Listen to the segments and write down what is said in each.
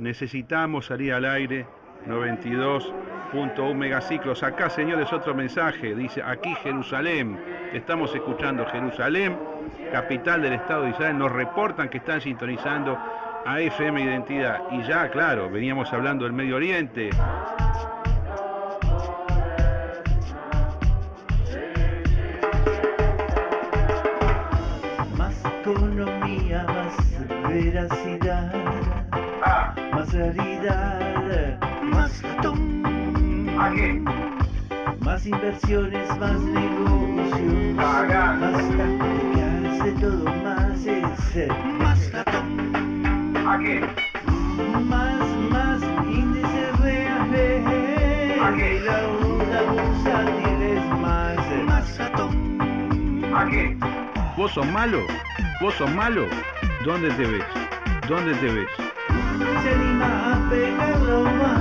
Necesitamos salir al aire. 92.1 megaciclos. Acá, señores, otro mensaje. Dice, aquí Jerusalén. Estamos escuchando Jerusalén, capital del Estado de Israel. Nos reportan que están sintonizando a FM Identidad. Y ya, claro, veníamos hablando del Medio Oriente. Más economía, más veracidad, más realidad, más ratón. ¿A qué? Más inversiones, más negocios, más prácticas, de todo más es más ratón. ¿A qué? Más índice real, ¿A qué? la bursátil es más ratón. ¿A qué? ¿Vos sos malo? ¿Vos sos malo? ¿Dónde te ves? ¿Dónde te ves? Se anima a pegarlo más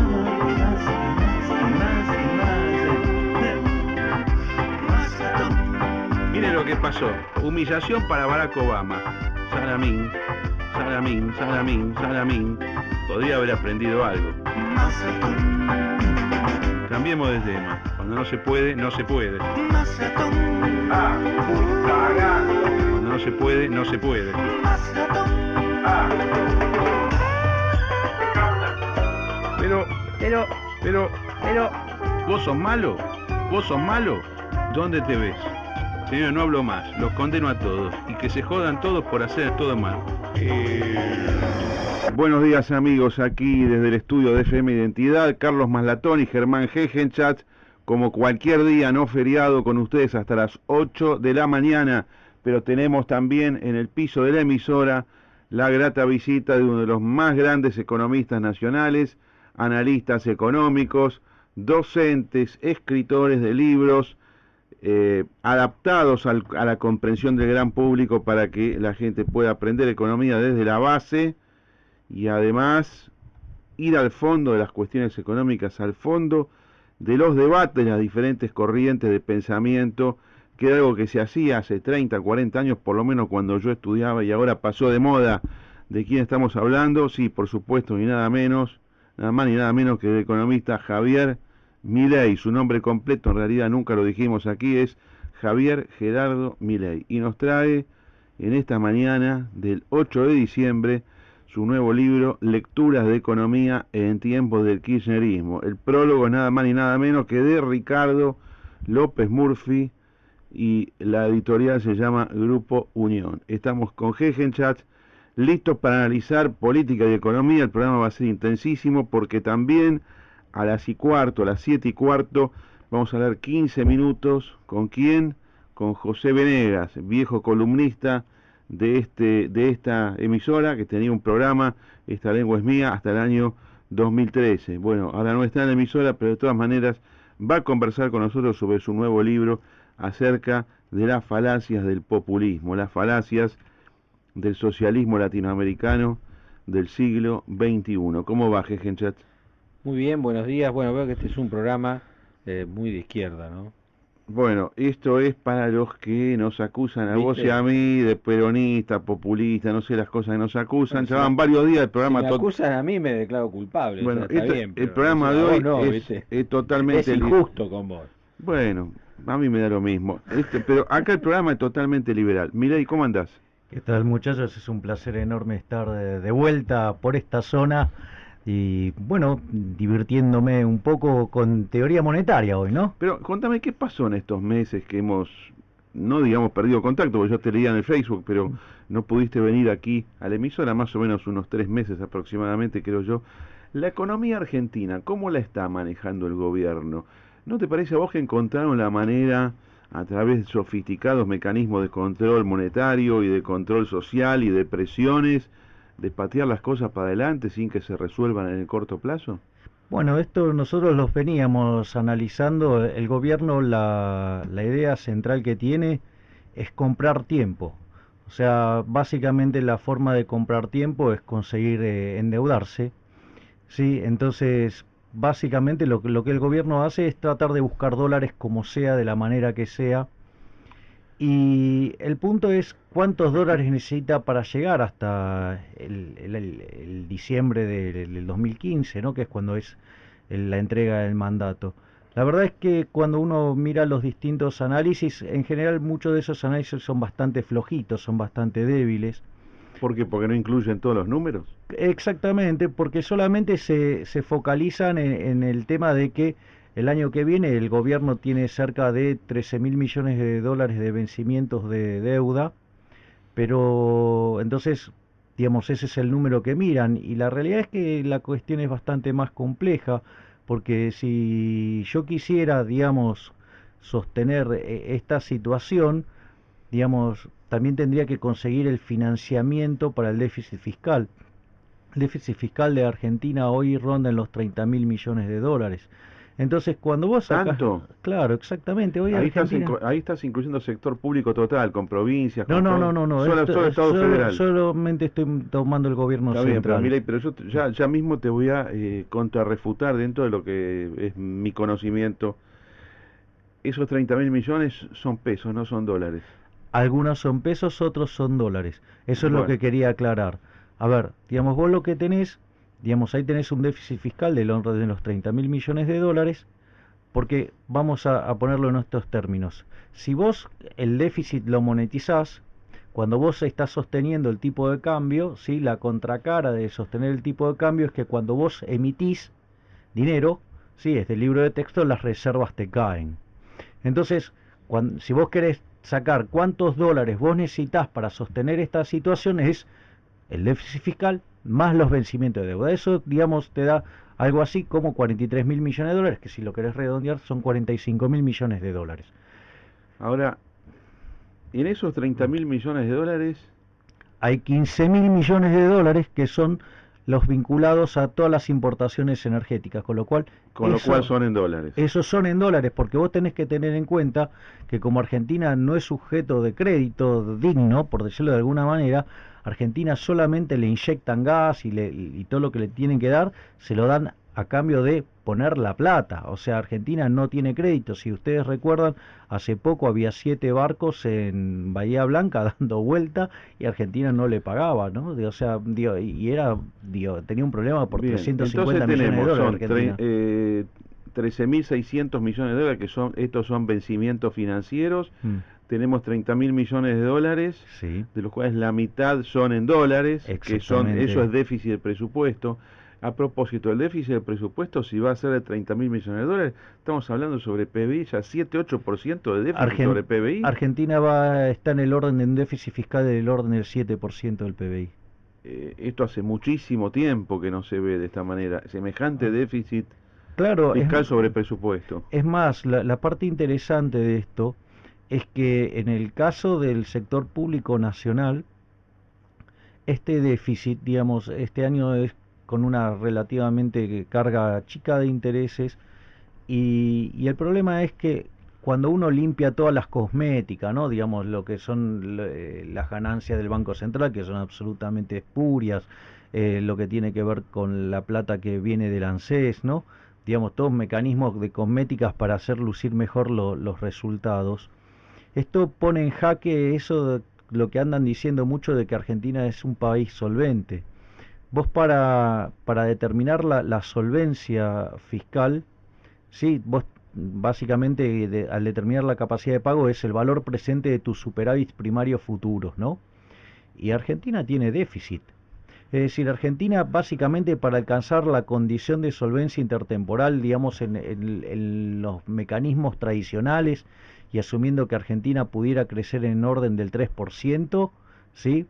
ratón. Miren lo que pasó. Humillación para Barack Obama. Salamín, Salamín, Salamín, Salamín. Podría haber aprendido algo. Más ratón. Cambiemos de tema. Cuando no se puede, no se puede. Más ratón. Cuando no se puede, no se puede. Más ratón. Pero, ¿vos sos malo? ¿Vos sos malo? ¿Dónde te ves? Señor, no hablo más, los condeno a todos y que se jodan todos por hacer todo mal. Buenos días, amigos, aquí desde el estudio de FM Identidad, Carlos Maslatón y Germán Gegenchat, como cualquier día no feriado, con ustedes hasta las 8 de la mañana, pero tenemos también en el piso de la emisora la grata visita de uno de los más grandes economistas nacionales, analistas económicos, docentes, escritores de libros, adaptados a la comprensión del gran público para que la gente pueda aprender economía desde la base y además ir al fondo de las cuestiones económicas, al fondo de los debates, las diferentes corrientes de pensamiento, que era algo que se hacía hace 30, 40 años, por lo menos cuando yo estudiaba, y ahora pasó de moda. ¿De quién estamos hablando? Sí, por supuesto, ni nada menos, nada más ni nada menos que el economista Javier Milei. Su nombre completo, en realidad nunca lo dijimos aquí, es Javier Gerardo Milei. Y nos trae en esta mañana del 8 de diciembre su nuevo libro, Lecturas de Economía en tiempos del Kirchnerismo. El prólogo es nada más ni nada menos que de Ricardo López Murphy y la editorial se llama Grupo Unión. Estamos con Gegenchat, listos para analizar política y economía. El programa va a ser intensísimo porque también a las 7:15, vamos a hablar 15 minutos. ¿Con quién? Con José Venegas, viejo columnista de esta emisora, que tenía un programa, Esta Lengua es Mía, hasta el año 2013. Bueno, ahora no está en la emisora, pero de todas maneras va a conversar con nosotros sobre su nuevo libro acerca de las falacias del populismo, las falacias del socialismo latinoamericano del siglo XXI. ¿Cómo va, Gegenchat? Muy bien, buenos días. Bueno, veo que este es un programa muy de izquierda, ¿no? Bueno, esto es para los que nos acusan a vos y a mí de peronista, populista, no sé las cosas que nos acusan. Ya van varios días el programa. Si me acusan a mí me declaro culpable. Bueno, o sea, está bien, el programa de hoy no, es totalmente... Es injusto con vos. Bueno, a mí me da lo mismo. Pero acá el programa es totalmente liberal. Milei, ¿cómo andás? ¿Qué tal, muchachos? Es un placer enorme estar de vuelta por esta zona y, bueno, divirtiéndome un poco con teoría monetaria hoy, ¿no? Pero contame, ¿qué pasó en estos meses que hemos, no digamos perdido contacto, porque yo te leía en el Facebook, pero no pudiste venir aquí a la emisora, más o menos unos 3 meses aproximadamente, creo yo? La economía argentina, ¿cómo la está manejando el gobierno? ¿No te parece a vos que encontraron la manera, a través de sofisticados mecanismos de control monetario y de control social y de presiones, de patear las cosas para adelante sin que se resuelvan en el corto plazo? Bueno, esto nosotros los veníamos analizando. El gobierno, la idea central que tiene es comprar tiempo. O sea, básicamente la forma de comprar tiempo es conseguir endeudarse, ¿sí? Entonces, básicamente lo que el gobierno hace es tratar de buscar dólares como sea, de la manera que sea, Y el punto es cuántos dólares necesita para llegar hasta el diciembre del 2015, ¿no? Que es cuando es la entrega del mandato. La verdad es que cuando uno mira los distintos análisis, en general muchos de esos análisis son bastante flojitos, son bastante débiles. ¿Por qué? Porque no incluyen todos los números. Exactamente, porque solamente se focalizan en el tema de que el año que viene el gobierno tiene cerca de 13.000 millones de dólares de vencimientos de deuda, pero entonces, digamos, ese es el número que miran, y la realidad es que la cuestión es bastante más compleja, porque si yo quisiera, digamos, sostener esta situación, digamos, también tendría que conseguir el financiamiento para el déficit fiscal. El déficit fiscal de Argentina hoy ronda en los 30.000 millones de dólares. Entonces, cuando vos sacás... ¿Tanto? Claro, exactamente. Hoy Ahí Argentina... ahí estás incluyendo sector público total, con provincias, No, con no, todo. no, no, no. Solo Estado federal. Solamente estoy tomando el gobierno Está bien, pero central. mira, pero yo ya mismo te voy a contrarrefutar dentro de lo que es mi conocimiento. Esos 30.000 millones son pesos, no son dólares. Algunos son pesos, otros son dólares. Eso es lo Bueno, que quería aclarar. A ver, digamos, vos lo que tenés, digamos, ahí tenés un déficit fiscal del orden de los 30.000 millones de dólares, porque vamos a ponerlo en estos términos. Si vos el déficit lo monetizás, cuando vos estás sosteniendo el tipo de cambio, ¿sí? La contracara de sostener el tipo de cambio es que cuando vos emitís dinero, ¿sí? Desde el libro de texto las reservas te caen. Entonces, si vos querés sacar cuántos dólares vos necesitas para sostener esta situación, es el déficit fiscal más los vencimientos de deuda. Eso, digamos, te da algo así como 43.000 millones de dólares, que si lo querés redondear son 45.000 millones de dólares. ahora, en esos 30.000 millones de dólares, Hay 15.000 millones de dólares que son los vinculados a todas las importaciones energéticas, con lo cual son en dólares. esos son en dólares, porque vos tenés que tener en cuenta que como Argentina no es sujeto de crédito digno, por decirlo de alguna manera, Argentina solamente le inyectan gas y todo lo que le tienen que dar, se lo dan a cambio de poner la plata. O sea, Argentina no tiene crédito. Si ustedes recuerdan, hace poco había 7 barcos en Bahía Blanca dando vuelta y Argentina no le pagaba, ¿no? O sea, tenía un problema por Bien, 350 entonces millones de tenemos, dólares son Argentina. 13.600 millones de dólares, estos son vencimientos financieros. Tenemos 30.000 millones de dólares, Sí, de los cuales la mitad son en dólares, que son, exactamente. eso es déficit del presupuesto. A propósito, el déficit del presupuesto, si va a ser de 30.000 millones de dólares, estamos hablando sobre PBI, ya 7-8% de déficit sobre PBI. Argentina está en el orden de un déficit fiscal del orden del 7% del PBI. Esto hace muchísimo tiempo que no se ve de esta manera, semejante déficit Claro, fiscal sobre presupuesto. es más, la parte interesante de esto es que en el caso del sector público nacional, este déficit, digamos, este año es con una relativamente carga chica de intereses, y el problema es que cuando uno limpia todas las cosméticas, ¿no? Digamos, lo que son las ganancias del Banco Central, que son absolutamente espurias, lo que tiene que ver con la plata que viene del ANSES, ¿no? Digamos, todos mecanismos de cosméticas para hacer lucir mejor los resultados. Esto pone en jaque eso de lo que andan diciendo mucho de que Argentina es un país solvente. Vos para determinar la solvencia fiscal, sí, vos básicamente al determinar la capacidad de pago es el valor presente de tus superávits primarios futuros, ¿no? Y Argentina tiene déficit. Es decir, Argentina básicamente para alcanzar la condición de solvencia intertemporal, digamos, en los mecanismos tradicionales y asumiendo que Argentina pudiera crecer en orden del 3%, ¿sí?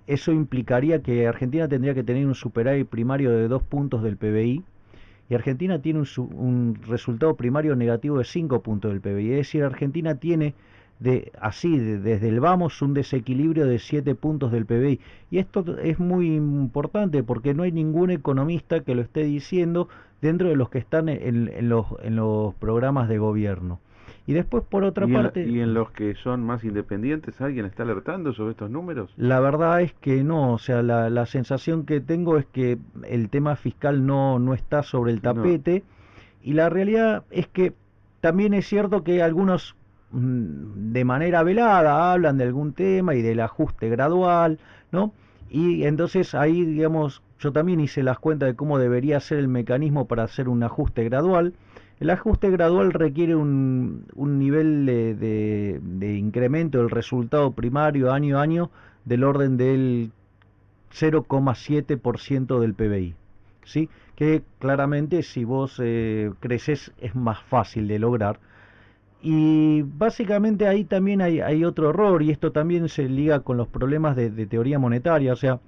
Eso implicaría que Argentina tendría que tener un superávit primario de 2 puntos del PBI, y Argentina tiene un resultado primario negativo de 5 puntos del PBI. Es decir, Argentina tiene desde el vamos un desequilibrio de 7 puntos del PBI. Y esto es muy importante porque no hay ningún economista que lo esté diciendo dentro de los que están en los programas de gobierno. Y después, por otra parte... ¿Y en los que son más independientes, alguien está alertando sobre estos números? La verdad es que no, o sea, la sensación que tengo es que el tema fiscal no está sobre el tapete, y la realidad es que también es cierto que algunos de manera velada hablan de algún tema y del ajuste gradual, ¿no? Y entonces ahí, digamos, yo también hice las cuentas de cómo debería ser el mecanismo para hacer un ajuste gradual. El ajuste gradual requiere un nivel de incremento del resultado primario año a año del orden del 0,7% del PBI, ¿sí? Que claramente si vos creces es más fácil de lograr. Y básicamente ahí también hay otro error, y esto también se liga con los problemas de teoría monetaria. O sea,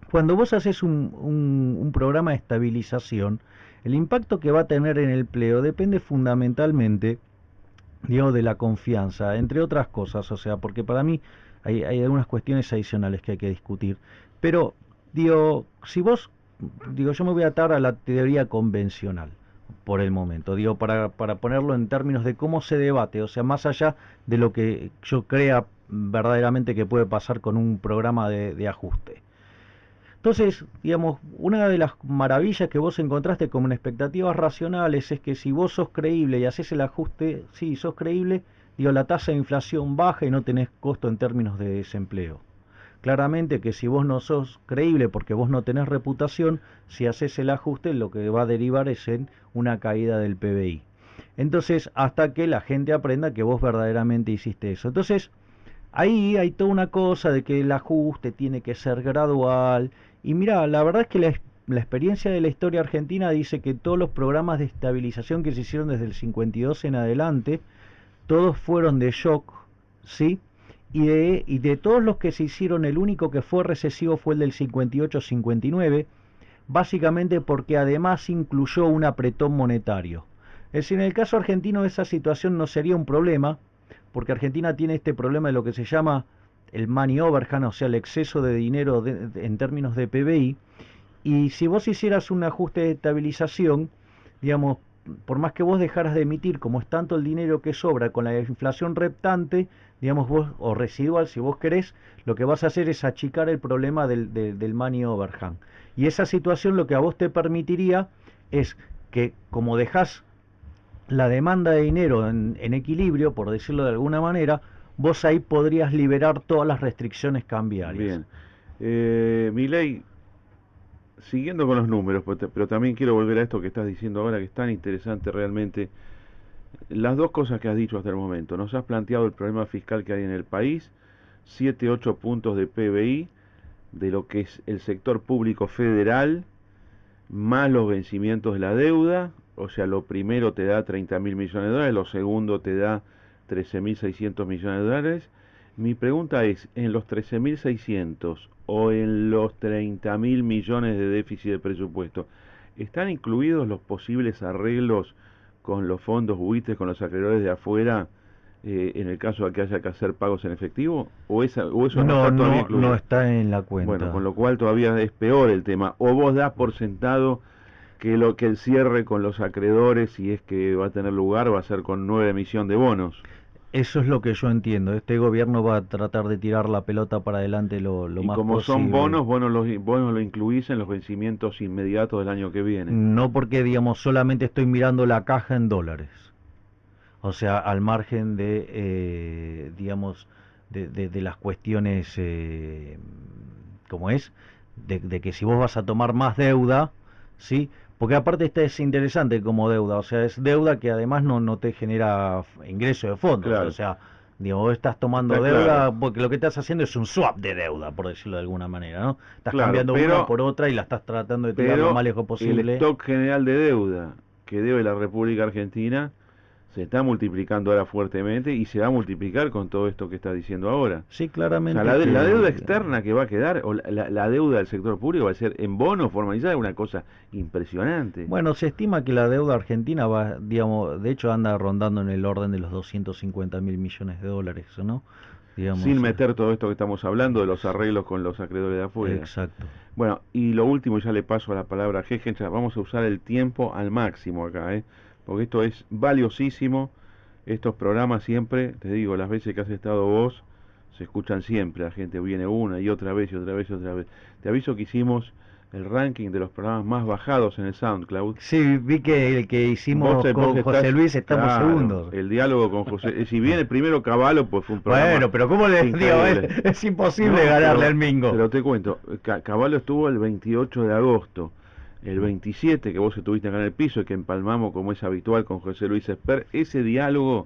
cuando vos haces un programa de estabilización, el impacto que va a tener en el empleo depende fundamentalmente, digo, de la confianza, entre otras cosas. O sea, porque para mí hay algunas cuestiones adicionales que hay que discutir. Pero, digo, si vos, digo, yo me voy a atar a la teoría convencional por el momento, digo, para ponerlo en términos de cómo se debate, o sea, más allá de lo que yo crea verdaderamente que puede pasar con un programa de ajuste. Entonces, digamos, una de las maravillas que vos encontraste como en expectativas racionales es que si vos sos creíble y haces el ajuste, sí, sos creíble, digo, la tasa de inflación baja y no tenés costo en términos de desempleo. Claramente que si vos no sos creíble porque vos no tenés reputación, si haces el ajuste lo que va a derivar es en una caída del PBI. Entonces, hasta que la gente aprenda que vos verdaderamente hiciste eso. Entonces, ahí hay toda una cosa de que el ajuste tiene que ser gradual. Y mira, la verdad es que la experiencia de la historia argentina dice que todos los programas de estabilización que se hicieron desde el 52 en adelante, todos fueron de shock, ¿sí? Y de todos los que se hicieron, el único que fue recesivo fue el del 58-59, básicamente porque además incluyó un apretón monetario. Es decir, en el caso argentino esa situación no sería un problema, porque Argentina tiene este problema de lo que se llama el money overhang, o sea, el exceso de dinero en términos de PBI, y si vos hicieras un ajuste de estabilización, digamos, por más que vos dejaras de emitir, como es tanto el dinero que sobra con la inflación reptante, digamos vos, o residual si vos querés, lo que vas a hacer es achicar el problema del money overhang. Y esa situación lo que a vos te permitiría es que, como dejás la demanda de dinero en equilibrio, por decirlo de alguna manera, vos ahí podrías liberar todas las restricciones cambiarias. Bien. Milei, siguiendo con los números, pero también quiero volver a esto que estás diciendo ahora, que es tan interesante realmente. Las dos cosas que has dicho hasta el momento. Nos has planteado el problema fiscal que hay en el país, 7-8 puntos de PBI, de lo que es el sector público federal, más los vencimientos de la deuda. O sea, lo primero te da 30.000 millones de dólares, lo segundo te da 13.600 millones de dólares. Mi pregunta es, ¿en los 13.600 o en los 30.000 millones de déficit de presupuesto, están incluidos los posibles arreglos con los fondos buitres, con los acreedores de afuera, en el caso de que haya que hacer pagos en efectivo? ¿O eso no está todavía incluido? No está en la cuenta. Bueno, con lo cual todavía es peor el tema. ¿O vos das por sentado que el cierre con los acreedores, si es que va a tener lugar, va a ser con nueva emisión de bonos? Eso es lo que yo entiendo. Este gobierno va a tratar de tirar la pelota para adelante lo más posible. Y como son bonos, vos no lo incluís en los vencimientos inmediatos del año que viene. No, porque, digamos, solamente estoy mirando la caja en dólares. O sea, al margen de, digamos, de las cuestiones, ¿cómo es? De que si vos vas a tomar más deuda, ¿sí? Porque aparte esta es interesante como deuda, o sea, es deuda que además no te genera ingreso de fondos, Claro. O sea, digo, vos estás tomando Está deuda claro. porque lo que estás haciendo es un swap de deuda, por decirlo de alguna manera, ¿no? Estás Claro, cambiando pero- una por otra y la estás tratando de tirar Pero lo más lejos el posible. stock general de deuda que debe la República Argentina se está multiplicando ahora fuertemente y se va a multiplicar con todo esto que está diciendo ahora. Sí, O claramente. sea, la que- deuda externa que va a quedar, o la deuda del sector público va a ser en bonos formalizados, es una cosa impresionante. Bueno, se estima que la deuda argentina va, digamos, de hecho anda rondando en el orden de los 250.000 millones de dólares, ¿no? Digamos, Sin meter todo esto que estamos hablando de los arreglos con los acreedores de afuera. Exacto. Bueno, y lo último, ya le paso a la palabra a Jejen, ya vamos a usar el tiempo al máximo acá, porque esto es valiosísimo. Estos programas siempre, te digo, las veces que has estado vos, se escuchan siempre, la gente viene una y otra vez y otra vez y otra vez. Te aviso que hicimos el ranking de los programas más bajados en el SoundCloud. Sí, vi que el que hicimos Vos con José estás- Luis estamos claro, segundos. El diálogo con José. Si bien el primero Cavallo, pues fue un programa. Bueno, pero ¿cómo le digo? increíble. Es imposible No, ganarle pero- al Mingo. Pero te cuento, Cavallo estuvo el 28 de agosto. El 27, que vos estuviste acá en el piso y que empalmamos como es habitual con José Luis Esper, ese diálogo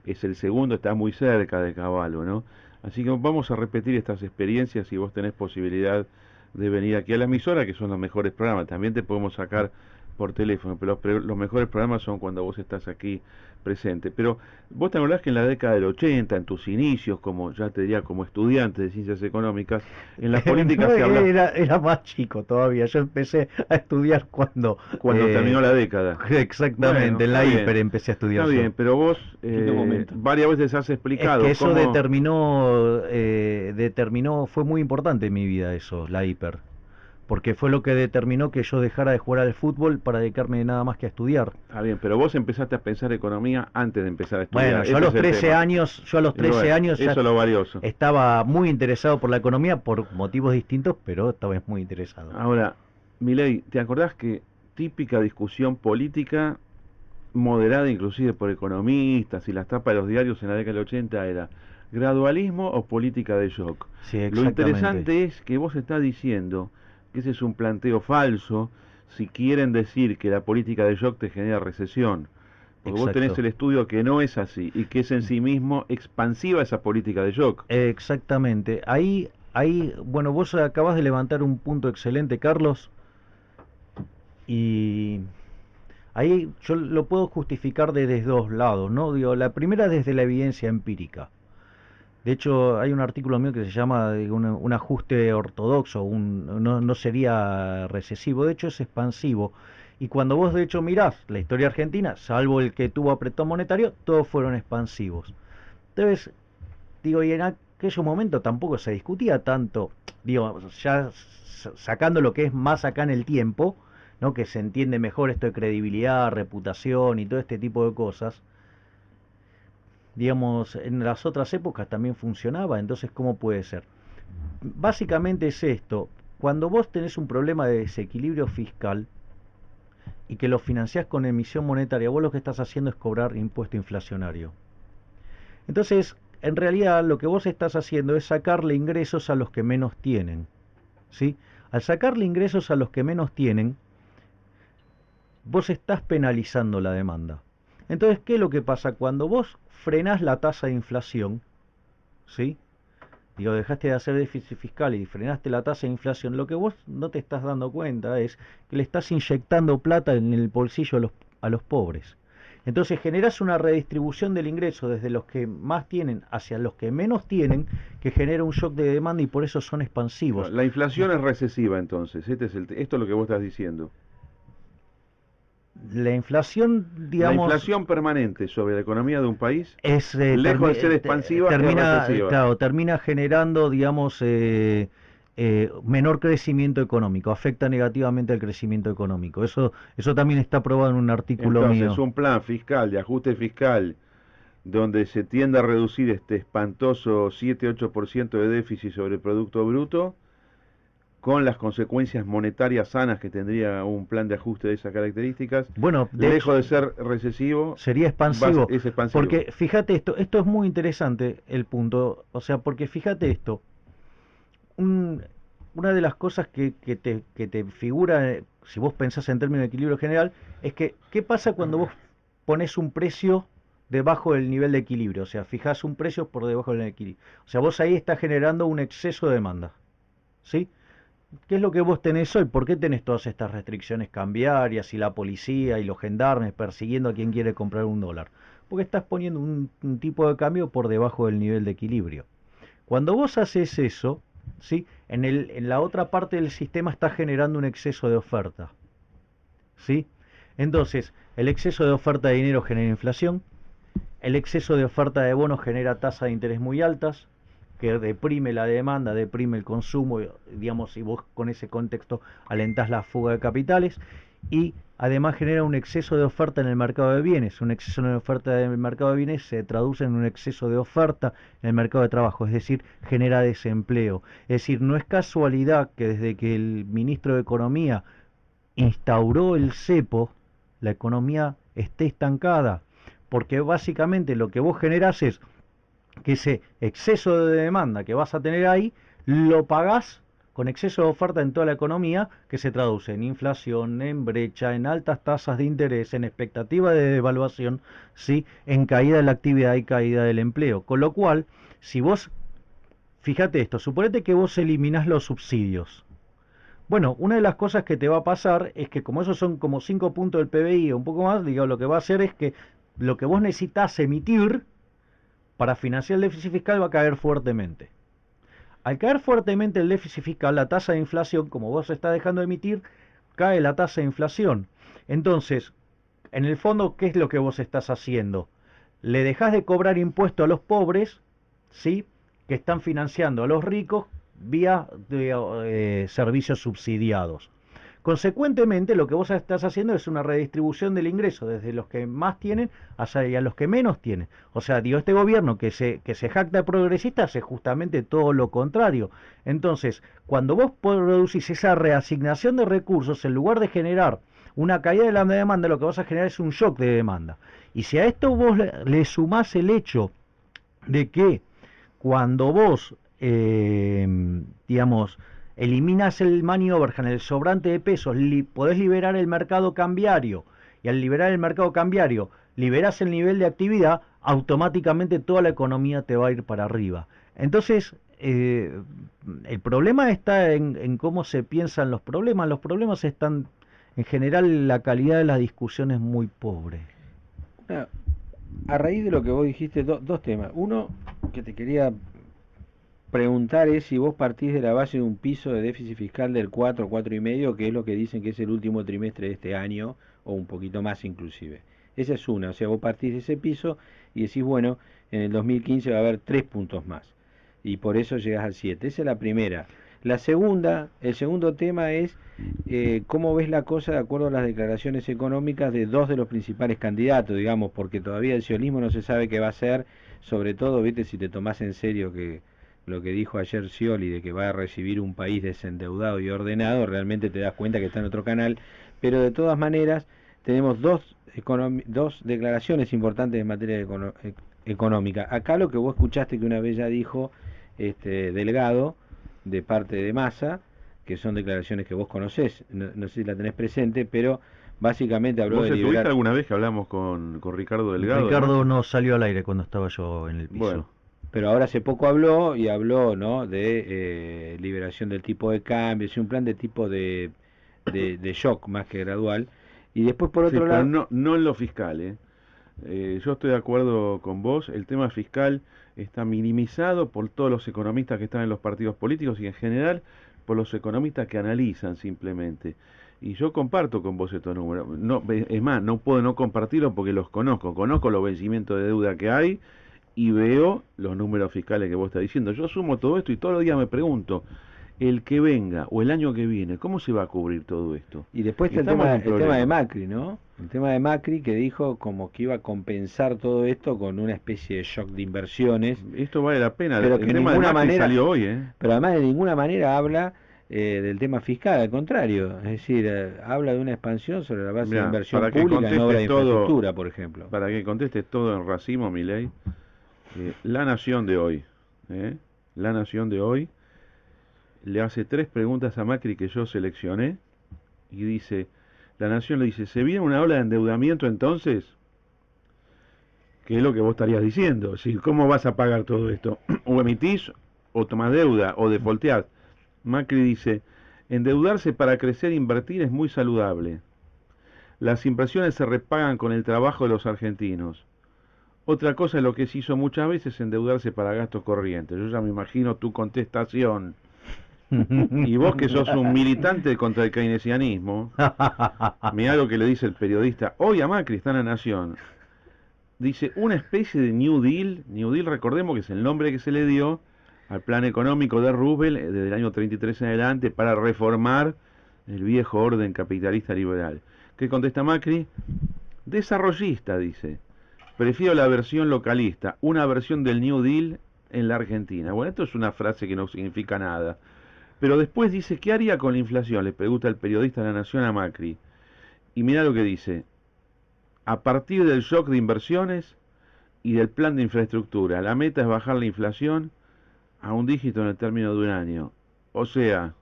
es el segundo, está muy cerca de Cavallo, ¿no? Así que vamos a repetir estas experiencias si vos tenés posibilidad de venir aquí a la emisora, que son los mejores programas. También te podemos sacar por teléfono, pero los mejores programas son cuando vos estás aquí presente. Pero vos te acordás que en la década del 80, en tus inicios, como ya te diría, como estudiante de ciencias económicas, en la política No, se hablaba era más chico todavía. Yo empecé a estudiar cuando terminó la década. Exactamente, Bueno, en la está bien. hiper empecé a estudiar. Está yo. bien, pero vos qué momento. varias veces has explicado Es que eso cómo... determinó, fue muy importante en mi vida eso, la hiper. Porque fue lo que determinó que yo dejara de jugar al fútbol para dedicarme nada más que a estudiar. Está bien, pero vos empezaste a pensar economía antes de empezar a estudiar. Bueno, Ese yo a es los el 13 tema. años, yo a los Y 13 bueno, años ya eso es lo valioso. estaba muy interesado por la economía por motivos distintos, pero esta vez muy interesado. Ahora, Milei, ¿te acordás que típica discusión política, moderada inclusive por economistas y las tapas de los diarios en la década del 80 era gradualismo o política de shock? Sí, Lo exactamente. interesante es que vos estás diciendo que ese es un planteo falso si quieren decir que la política de shock te genera recesión. Porque vos Exacto. tenés el estudio que no es así y que es en sí mismo expansiva esa política de shock. Exactamente. Bueno, vos acabas de levantar un punto excelente, Carlos, y ahí yo lo puedo justificar desde dos lados, ¿no? Digo, la primera desde la evidencia empírica. De hecho, hay un artículo mío que se llama un ajuste ortodoxo, no sería recesivo, de hecho es expansivo. Y cuando vos de hecho mirás la historia argentina, salvo el que tuvo apretón monetario, todos fueron expansivos. Entonces, digo, y en aquellos momentos tampoco se discutía tanto, digo, ya sacando lo que es más acá en el tiempo, ¿no? Que se entiende mejor esto de credibilidad, reputación y todo este tipo de cosas. Digamos, en las otras épocas también funcionaba, entonces ¿cómo puede ser? Básicamente es esto, cuando vos tenés un problema de desequilibrio fiscal y que lo financiás con emisión monetaria, vos lo que estás haciendo es cobrar impuesto inflacionario. Entonces, en realidad lo que vos estás haciendo es sacarle ingresos a los que menos tienen, ¿sí? Al sacarle ingresos a los que menos tienen, vos estás penalizando la demanda. Entonces, ¿qué es lo que pasa? Cuando vos frenás la tasa de inflación, ¿sí? Digo, dejaste de hacer déficit fiscal y frenaste la tasa de inflación, lo que vos no te estás dando cuenta es que le estás inyectando plata en el bolsillo a los pobres. Entonces generás una redistribución del ingreso desde los que más tienen hacia los que menos tienen, que genera un shock de demanda y por eso son expansivos. La inflación es recesiva entonces, esto es lo que vos estás diciendo. La inflación, digamos, La inflación permanente sobre la economía de un país es lejos de ser expansiva, es recesiva. claro, termina generando, digamos, menor crecimiento económico, afecta negativamente al crecimiento económico. Eso también está probado en un artículo Entonces, mío. un plan fiscal, de ajuste fiscal, donde se tiende a reducir este espantoso 7-8% de déficit sobre el Producto Bruto, con las consecuencias monetarias sanas que tendría un plan de ajuste de esas características, Bueno, lejos de ser recesivo, sería expansivo, es expansivo. porque fíjate esto es muy interesante el punto, o sea, porque fíjate esto, una de las cosas que te figura, si vos pensás en términos de equilibrio general, es que, ¿qué pasa cuando vos pones un precio debajo del nivel de equilibrio? O sea, fijás un precio por debajo del equilibrio. O sea, vos ahí estás generando un exceso de demanda, ¿sí? ¿Qué es lo que vos tenés hoy? ¿Por qué tenés todas estas restricciones cambiarias y la policía y los gendarmes persiguiendo a quien quiere comprar $1? Porque estás poniendo un tipo de cambio por debajo del nivel de equilibrio. Cuando vos haces eso, ¿sí? En la otra parte del sistema está generando un exceso de oferta, ¿sí? Entonces, el exceso de oferta de dinero genera inflación, el exceso de oferta de bonos genera tasas de interés muy altas, que deprime la demanda, deprime el consumo, digamos, y vos con ese contexto alentás la fuga de capitales, y además genera un exceso de oferta en el mercado de bienes. Un exceso de oferta en el mercado de bienes se traduce en un exceso de oferta en el mercado de trabajo, es decir, genera desempleo. Es decir, no es casualidad que desde que el ministro de Economía instauró el cepo, la economía esté estancada, porque básicamente lo que vos generás es que ese exceso de demanda que vas a tener ahí, lo pagás con exceso de oferta en toda la economía, que se traduce en inflación, en brecha, en altas tasas de interés, en expectativa de devaluación, ¿sí?, en caída de la actividad y caída del empleo. Con lo cual, si vos, fíjate esto, suponete que vos eliminás los subsidios. Bueno, una de las cosas que te va a pasar es que como esos son como 5 puntos del PBI o un poco más, digamos, lo que va a hacer es que lo que vos necesitas emitir para financiar el déficit fiscal va a caer fuertemente. Al caer fuertemente el déficit fiscal, la tasa de inflación, como vos estás dejando de emitir, cae la tasa de inflación. Entonces, en el fondo, ¿qué es lo que vos estás haciendo? Le dejás de cobrar impuestos a los pobres, ¿sí?, que están financiando a los ricos vía de, servicios subsidiados. Consecuentemente, lo que vos estás haciendo es una redistribución del ingreso desde los que más tienen hacia los que menos tienen. O sea, digo, este gobierno que se jacta de progresista hace justamente todo lo contrario. Entonces, cuando vos producís esa reasignación de recursos, en lugar de generar una caída de la demanda, lo que vas a generar es un shock de demanda. Y si a esto vos le sumás el hecho de que cuando vos, digamos, eliminas el money overhang, el sobrante de pesos, podés liberar el mercado cambiario, y al liberar el mercado cambiario, liberás el nivel de actividad, automáticamente toda la economía te va a ir para arriba. Entonces, el problema está en cómo se piensan los problemas. Los problemas están, en general, la calidad de la discusión es muy pobre. A raíz de lo que vos dijiste, dos temas. Uno, que te quería preguntar es si vos partís de la base de un piso de déficit fiscal del 4, 4,5, que es lo que dicen que es el último trimestre de este año, o un poquito más inclusive. Esa es una, o sea, vos partís de ese piso y decís, bueno, en el 2015 va a haber 3 puntos más, y por eso llegás al 7. Esa es la primera. La segunda, el segundo tema es cómo ves la cosa de acuerdo a las declaraciones económicas de dos de los principales candidatos, digamos, porque todavía el sionismo no se sabe qué va a hacer, sobre todo, viste, si te tomás en serio que lo que dijo ayer Scioli de que va a recibir un país desendeudado y ordenado, realmente te das cuenta que está en otro canal, pero de todas maneras tenemos dos declaraciones importantes en materia económica. Acá lo que vos escuchaste que una vez ya dijo Delgado de parte de Massa, que son declaraciones que vos conocés, no sé si la tenés presente, pero básicamente habló de liberar... ¿Tuviste alguna vez que hablamos con Ricardo Delgado? Ricardo no salió al aire cuando estaba yo en el piso. Bueno. Pero ahora hace poco habló, ¿no?, de liberación del tipo de cambio, es un plan de tipo de shock más que gradual. Y después, por otro lado... Pero no en lo fiscal, yo estoy de acuerdo con vos, el tema fiscal está minimizado por todos los economistas que están en los partidos políticos y en general por los economistas que analizan simplemente. Y yo comparto con vos estos números. No, es más, no puedo no compartirlos porque los conozco los vencimientos de deuda que hay, y veo los números fiscales que vos estás diciendo. Yo sumo todo esto y todos los días me pregunto, el que venga o el año que viene, ¿cómo se va a cubrir todo esto? Y después está el tema de Macri, ¿no? El tema de Macri, que dijo como que iba a compensar todo esto con una especie de shock de inversiones. Esto vale la pena, pero el que tema de Macri salió hoy, Pero además de ninguna manera habla del tema fiscal, al contrario, es decir, habla de una expansión sobre la base de inversión pública en obra de infraestructura, por ejemplo. Para que contestes todo en racimo, Milei, La Nación de hoy, La Nación de hoy le hace 3 preguntas a Macri que yo seleccioné y dice, La Nación le dice, ¿se viene una ola de endeudamiento entonces? ¿Qué es lo que vos estarías diciendo? ¿Cómo vas a pagar todo esto? O emitís, o tomás deuda, o defaulteás. Macri dice, endeudarse para crecer e invertir es muy saludable. Las inversiones se repagan con el trabajo de los argentinos. Otra cosa es lo que se hizo muchas veces, endeudarse para gastos corrientes. Yo ya me imagino tu contestación. Y vos que sos un militante contra el keynesianismo, mirá lo que le dice el periodista hoy a Macri, está en La Nación. Dice, una especie de New Deal, recordemos que es el nombre que se le dio al plan económico de Roosevelt desde el año 33 en adelante para reformar el viejo orden capitalista liberal. ¿Qué contesta Macri? Desarrollista, dice. Prefiero la versión localista, una versión del New Deal en la Argentina. Bueno, esto es una frase que no significa nada. Pero después dice, ¿qué haría con la inflación? Le pregunta el periodista de La Nación a Macri. Y mira lo que dice. A partir del shock de inversiones y del plan de infraestructura, la meta es bajar la inflación a un dígito en el término de un año. O sea,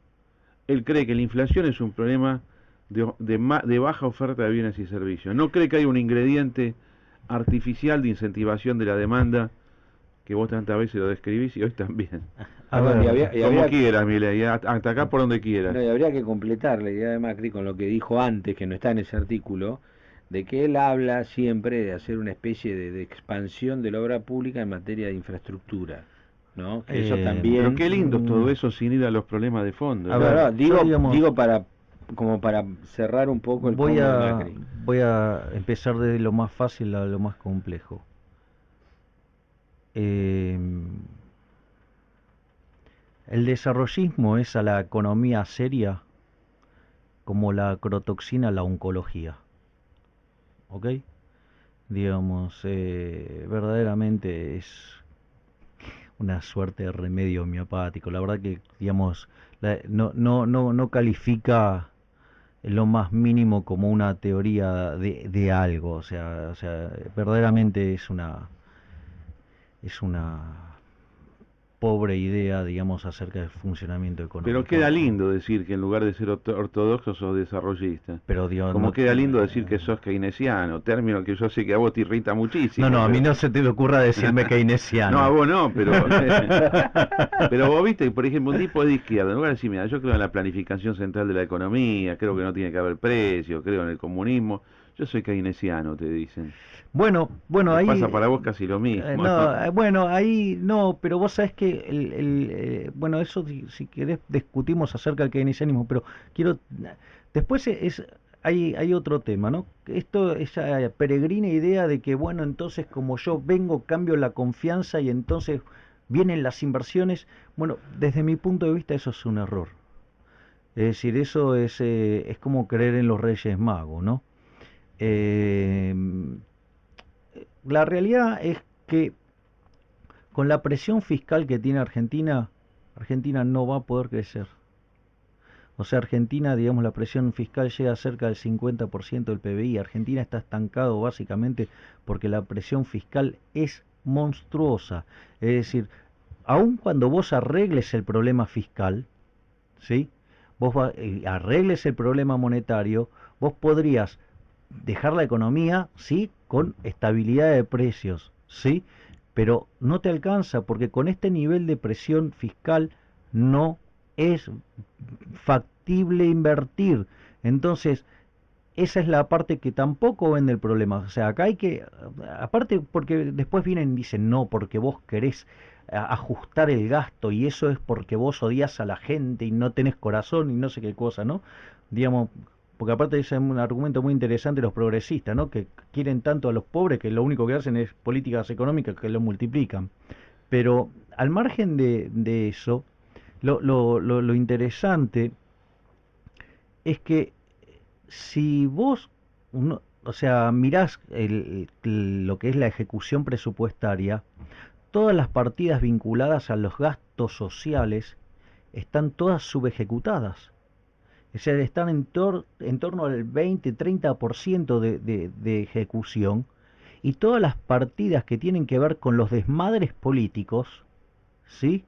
él cree que la inflación es un problema de baja oferta de bienes y servicios. No cree que hay un ingrediente artificial de incentivación de la demanda, que vos tantas veces lo describís y hoy también. A ver, Como quieras, Milei, hasta acá por donde quieras. No, y habría que completar la idea de Macri con lo que dijo antes, que no está en ese artículo, de que él habla siempre de hacer una especie de expansión de la obra pública en materia de infraestructura, ¿no? Que eso también... Pero qué lindo todo eso sin ir a los problemas de fondo. A ver, digo como para cerrar un poco el voy combo a, de Macri. voy a empezar desde lo más fácil a lo más complejo. El desarrollismo es a la economía seria como la acrotoxina a la oncología. ¿Ok? Digamos, verdaderamente es una suerte de remedio homeopático. La verdad que, digamos, no califica lo más mínimo como una teoría de algo. O sea, verdaderamente es una pobre idea, digamos, acerca del funcionamiento económico. Pero queda lindo decir que en lugar de ser ortodoxo sos desarrollista. Pero Dios, como queda lindo decir que sos keynesiano, término que yo sé que a vos te irrita muchísimo. No, a mí no se te ocurra decirme keynesiano. No, a vos no, pero pero vos viste, por ejemplo, un tipo de izquierda, en lugar de decir, mira, yo creo en la planificación central de la economía, creo que no tiene que haber precios, creo en el comunismo, yo soy keynesiano, te dicen. Bueno, ahí pasa para vos casi lo mismo. Bueno, ahí no, pero vos sabés que bueno, eso si querés discutimos acerca del keynesianismo, pero después hay otro tema, ¿no? Esto, esa peregrina idea de que, bueno, entonces como yo vengo, cambio la confianza y entonces vienen las inversiones. Bueno, desde mi punto de vista eso es un error. Es decir, eso es como creer en los Reyes Magos, ¿no? La realidad es que con la presión fiscal que tiene Argentina no va a poder crecer. O sea, Argentina, digamos, la presión fiscal llega a cerca del 50% del PBI. Argentina está estancado básicamente porque la presión fiscal es monstruosa. Es decir, aun cuando vos arregles el problema fiscal, ¿sí? Vos arregles el problema monetario, vos podrías dejar la economía, sí, con estabilidad de precios, sí, pero no te alcanza porque con este nivel de presión fiscal no es factible invertir. Entonces, esa es la parte que tampoco vende el problema. O sea, acá hay que, aparte porque después vienen y dicen, no, porque vos querés ajustar el gasto y eso es porque vos odias a la gente y no tenés corazón y no sé qué cosa, ¿no? Digamos, porque aparte es un argumento muy interesante los progresistas, ¿no? Que quieren tanto a los pobres que lo único que hacen es políticas económicas que los multiplican. Pero al margen de eso, lo interesante es que si vos, o sea, mirás lo que es la ejecución presupuestaria, todas las partidas vinculadas a los gastos sociales están todas subejecutadas. O sea, están en torno al 20-30% de ejecución, y todas las partidas que tienen que ver con los desmadres políticos, ¿sí?,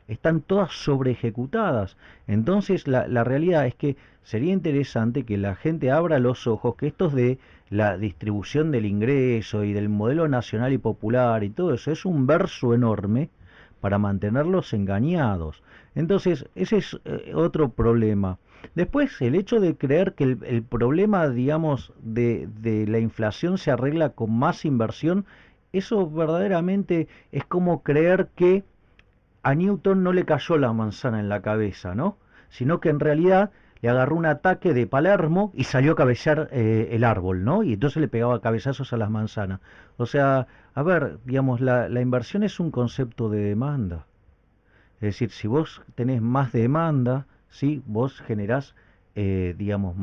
están todas sobre ejecutadas. Entonces la realidad es que sería interesante que la gente abra los ojos, que esto de la distribución del ingreso y del modelo nacional y popular y todo eso es un verso enorme para mantenerlos engañados. Entonces ese es otro problema. Después, el hecho de creer que el problema, digamos, de la inflación se arregla con más inversión, eso verdaderamente es como creer que a Newton no le cayó la manzana en la cabeza, ¿no? Sino que en realidad le agarró un ataque de Palermo y salió a cabecear el árbol, ¿no? Y entonces le pegaba cabezazos a las manzanas. O sea, a ver, digamos, la inversión es un concepto de demanda. Es decir, si vos tenés más demanda, ¿sí?, vos generás digamos,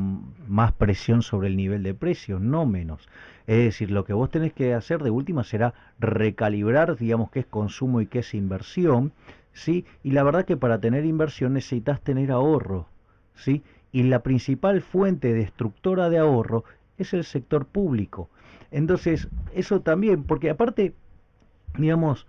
más presión sobre el nivel de precios, no menos. Es decir, lo que vos tenés que hacer de última será recalibrar, digamos, qué es consumo y qué es inversión, ¿sí? Y la verdad que para tener inversión necesitas tener ahorro, ¿sí? Y la principal fuente destructora de ahorro es el sector público. Entonces, eso también, porque aparte, digamos,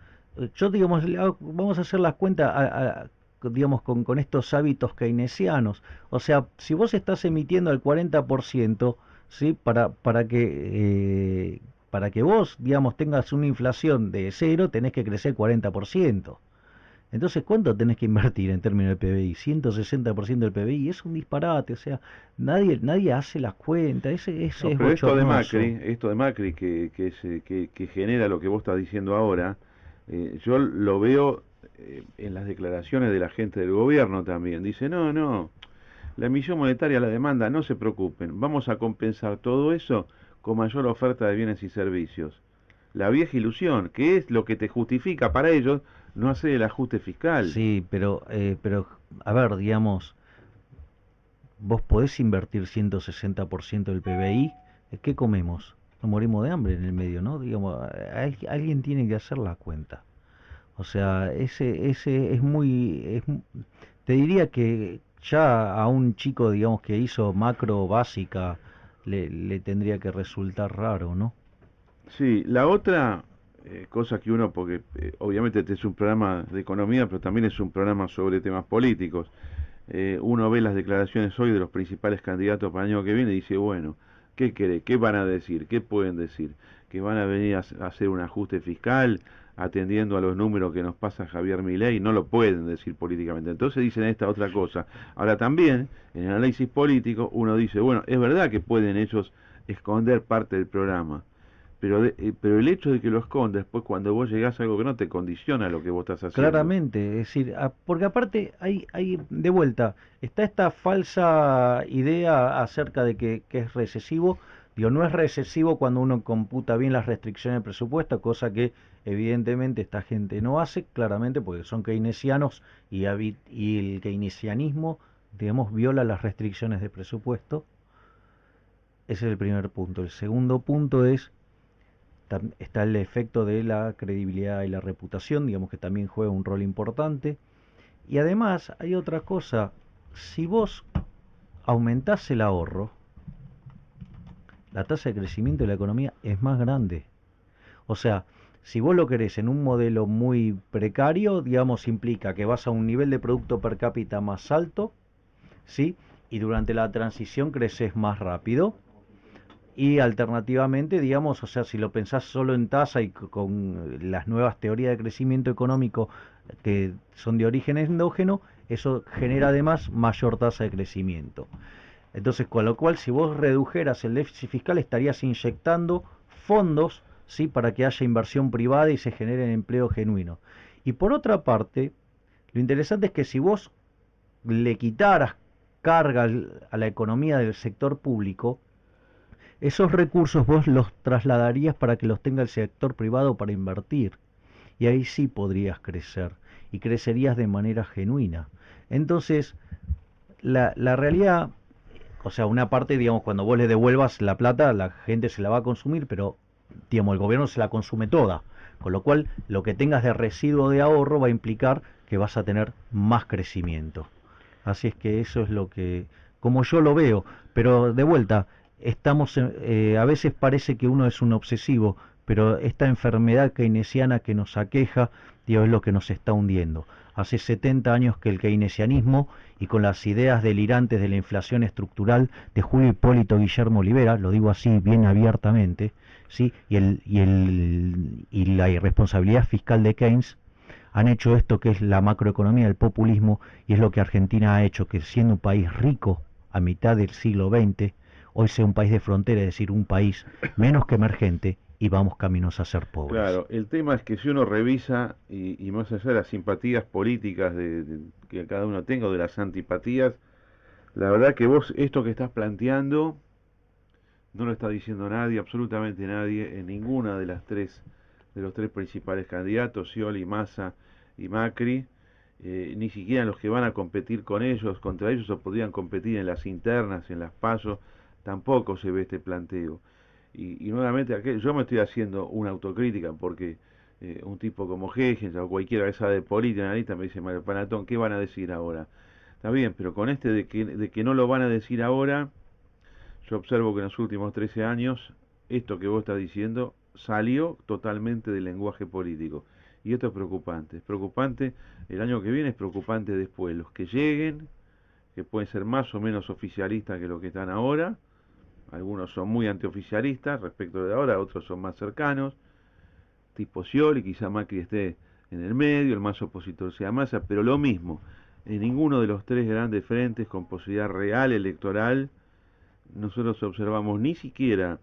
yo digamos, vamos a hacer las cuentas digamos, con estos hábitos keynesianos. O sea, si vos estás emitiendo el 40%, ¿sí? Para que vos, digamos, tengas una inflación de cero, tenés que crecer 40%. Entonces, ¿cuánto tenés que invertir en términos del PBI? 160% del PBI, es un disparate, o sea, nadie hace las cuentas, ese No, es pero bochornoso. Esto de Macri que genera lo que vos estás diciendo ahora, yo lo veo en las declaraciones de la gente del gobierno también. Dice, no, no, la emisión monetaria, la demanda, no se preocupen, vamos a compensar todo eso con mayor oferta de bienes y servicios. La vieja ilusión, que es lo que te justifica para ellos no hacer el ajuste fiscal. Sí, pero, a ver, digamos, vos podés invertir 160% del PBI, ¿qué comemos? Nos morimos de hambre en el medio, ¿no? Digamos, alguien tiene que hacer la cuenta. O sea, ese es te diría que ya a un chico, digamos, que hizo macro básica, le tendría que resultar raro, ¿no? Sí, la otra cosa que uno, porque obviamente este es un programa de economía, pero también es un programa sobre temas políticos. Uno ve las declaraciones hoy de los principales candidatos para el año que viene y dice, bueno, ¿qué cree? ¿Qué van a decir? ¿Qué pueden decir? ¿Que van a venir a hacer un ajuste fiscal atendiendo a los números que nos pasa Javier Milei? No lo pueden decir políticamente. Entonces dicen esta otra cosa. Ahora también, en el análisis político, uno dice, bueno, es verdad que pueden ellos esconder parte del programa. Pero el hecho de que lo escondes, después cuando vos llegás a algo que no te condiciona lo que vos estás haciendo. Claramente, es decir, porque aparte hay, de vuelta, está esta falsa idea acerca de que es recesivo. Digo, no es recesivo cuando uno computa bien las restricciones del presupuesto, cosa que evidentemente esta gente no hace, claramente porque son keynesianos y el keynesianismo, digamos, viola las restricciones de presupuesto. Ese es el primer punto. El segundo punto es está el efecto de la credibilidad y la reputación, digamos que también juega un rol importante. Y además hay otra cosa, si vos aumentás el ahorro, la tasa de crecimiento de la economía es más grande. O sea, si vos lo querés en un modelo muy precario, digamos, implica que vas a un nivel de producto per cápita más alto, ¿sí? Y durante la transición creces más rápido. Y alternativamente, digamos, o sea, si lo pensás solo en tasa y con las nuevas teorías de crecimiento económico que son de origen endógeno, eso genera además mayor tasa de crecimiento. Entonces, con lo cual, si vos redujeras el déficit fiscal, estarías inyectando fondos, ¿sí? Para que haya inversión privada y se generen empleo genuino. Y por otra parte, lo interesante es que si vos le quitaras carga a la economía del sector público, esos recursos vos los trasladarías para que los tenga el sector privado para invertir. Y ahí sí podrías crecer. Y crecerías de manera genuina. Entonces, la realidad, o sea, una parte, digamos, cuando vos le devuelvas la plata, la gente se la va a consumir, pero, digamos, el gobierno se la consume toda. Con lo cual, lo que tengas de residuo de ahorro va a implicar que vas a tener más crecimiento. Así es que eso es lo que, como yo lo veo, pero de vuelta, a veces parece que uno es un obsesivo, pero esta enfermedad keynesiana que nos aqueja, digo, es lo que nos está hundiendo. Hace 70 años que el keynesianismo y con las ideas delirantes de la inflación estructural de Julio Hipólito Guillermo Olivera, lo digo así bien abiertamente, ¿sí? Y la irresponsabilidad fiscal de Keynes han hecho esto que es la macroeconomía del populismo, y es lo que Argentina ha hecho, que siendo un país rico a mitad del siglo XX, hoy sea un país de frontera, es decir, un país menos que emergente, y vamos caminos a ser pobres. Claro, el tema es que si uno revisa, y más allá de las simpatías políticas que cada uno tenga, o de las antipatías, la verdad que vos esto que estás planteando no lo está diciendo nadie, absolutamente nadie, en ninguna de los tres principales candidatos, Scioli, Massa y Macri, ni siquiera en los que van a competir con ellos, contra ellos, o podrían competir en las internas, en las PASO, tampoco se ve este planteo. Y nuevamente, yo me estoy haciendo una autocrítica porque un tipo como Heigens o cualquiera que sabe de política, analista, me dice: Mario Panatón, ¿qué van a decir ahora? Está bien, pero con este de que no lo van a decir ahora, yo observo que en los últimos 13 años, esto que vos estás diciendo salió totalmente del lenguaje político. Y esto es preocupante el año que viene, es preocupante después, los que lleguen, que pueden ser más o menos oficialistas que los que están ahora, algunos son muy antioficialistas respecto de ahora, otros son más cercanos, tipo Scioli, quizá Macri esté en el medio, el más opositor sea Massa, pero lo mismo, en ninguno de los tres grandes frentes con posibilidad real electoral, nosotros observamos ni siquiera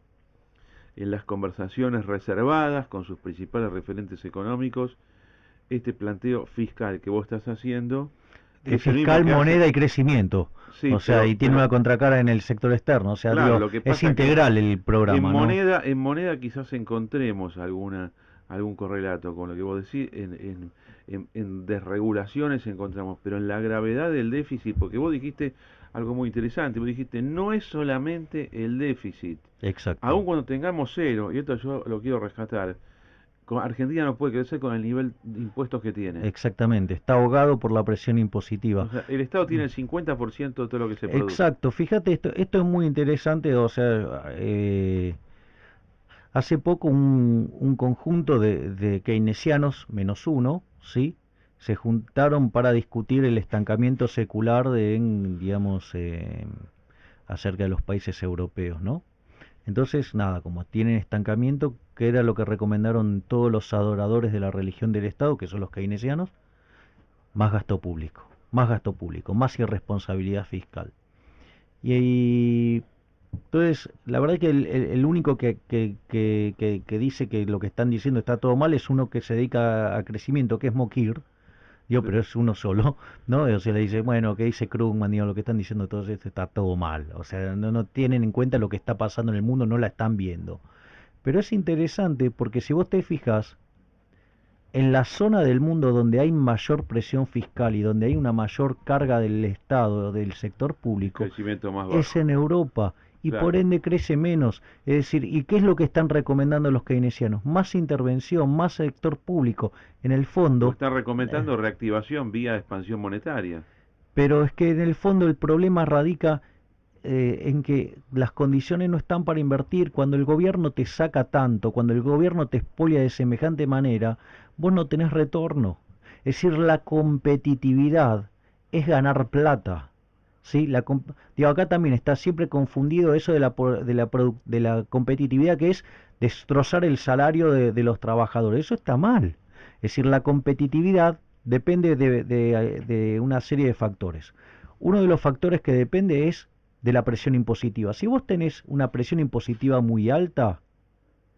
en las conversaciones reservadas con sus principales referentes económicos este planteo fiscal que vos estás haciendo, de fiscal, moneda y crecimiento. Sí, o sea, y tiene una contracara en el sector externo, o sea, claro, digo, es integral el programa, ¿no? En moneda quizás encontremos algún correlato con lo que vos decís, en desregulaciones encontramos, pero en la gravedad del déficit, porque vos dijiste algo muy interesante, vos dijiste, no es solamente el déficit. Exacto. Aun cuando tengamos cero, y esto yo lo quiero rescatar, Argentina no puede crecer con el nivel de impuestos que tiene. Exactamente, está ahogado por la presión impositiva. O sea, el Estado tiene el 50% de todo lo que se produce. Exacto, fíjate, esto es muy interesante, o sea, hace poco un conjunto de keynesianos, menos uno, ¿sí?, se juntaron para discutir el estancamiento secular digamos, acerca de los países europeos, ¿no? Entonces, nada, como tienen estancamiento, que era lo que recomendaron todos los adoradores de la religión del Estado, que son los keynesianos, más gasto público, más irresponsabilidad fiscal. Y entonces, la verdad es que el único que dice que lo que están diciendo está todo mal es uno que se dedica a crecimiento, que es Mokir. Digo, pero es uno solo, ¿no? O sea, le dice, bueno, que dice Krugman, digo, lo que están diciendo todos esto está todo mal. O sea, no tienen en cuenta lo que está pasando en el mundo, no la están viendo. Pero es interesante porque si vos te fijas, en la zona del mundo donde hay mayor presión fiscal y donde hay una mayor carga del Estado, del sector público, es en Europa. Y claro, por ende crece menos. Es decir, ¿y qué es lo que están recomendando los keynesianos? Más intervención, más sector público. En el fondo... Están recomendando reactivación vía expansión monetaria. Pero es que en el fondo el problema radica en que las condiciones no están para invertir. Cuando el gobierno te saca tanto, cuando el gobierno te expolia de semejante manera, vos no tenés retorno. Es decir, la competitividad es ganar plata. ¿Sí? Digo, acá también está siempre confundido eso de la competitividad, que es destrozar el salario de los trabajadores. Eso está mal. Es decir, la competitividad depende de una serie de factores. Uno de los factores que depende es de la presión impositiva. Si vos tenés una presión impositiva muy alta,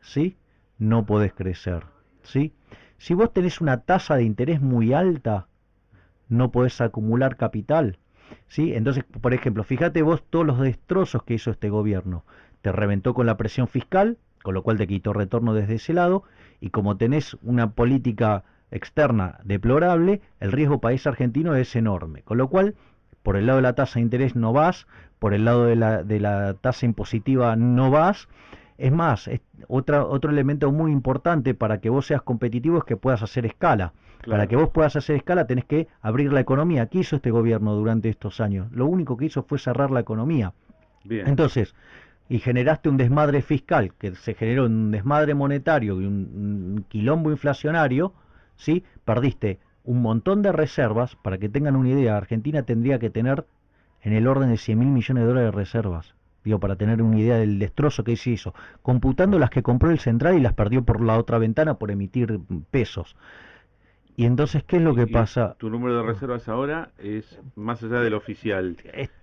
¿sí?, no podés crecer. ¿Sí? Si vos tenés una tasa de interés muy alta, no podés acumular capital. ¿Sí? Entonces, por ejemplo, fíjate vos todos los destrozos que hizo este gobierno. Te reventó con la presión fiscal, con lo cual te quitó retorno desde ese lado, y como tenés una política externa deplorable, el riesgo país argentino es enorme. Con lo cual, por el lado de la tasa de interés no vas, por el lado de la tasa impositiva no vas. Es más, otro elemento muy importante para que vos seas competitivo es que puedas hacer escala. Claro. Para que vos puedas hacer escala tenés que abrir la economía. ¿Qué hizo este gobierno durante estos años? Lo único que hizo fue cerrar la economía. Bien. Entonces, y generaste un desmadre fiscal, que se generó un desmadre monetario y un quilombo inflacionario, ¿sí? Perdiste un montón de reservas. Para que tengan una idea, Argentina tendría que tener en el orden de 100.000 millones de dólares de reservas. Digo, para tener una idea del destrozo que se hizo, computando las que compró el Central y las perdió por la otra ventana por emitir pesos. Y entonces, ¿qué es lo que pasa? Tu número de reservas ahora es, más allá del oficial,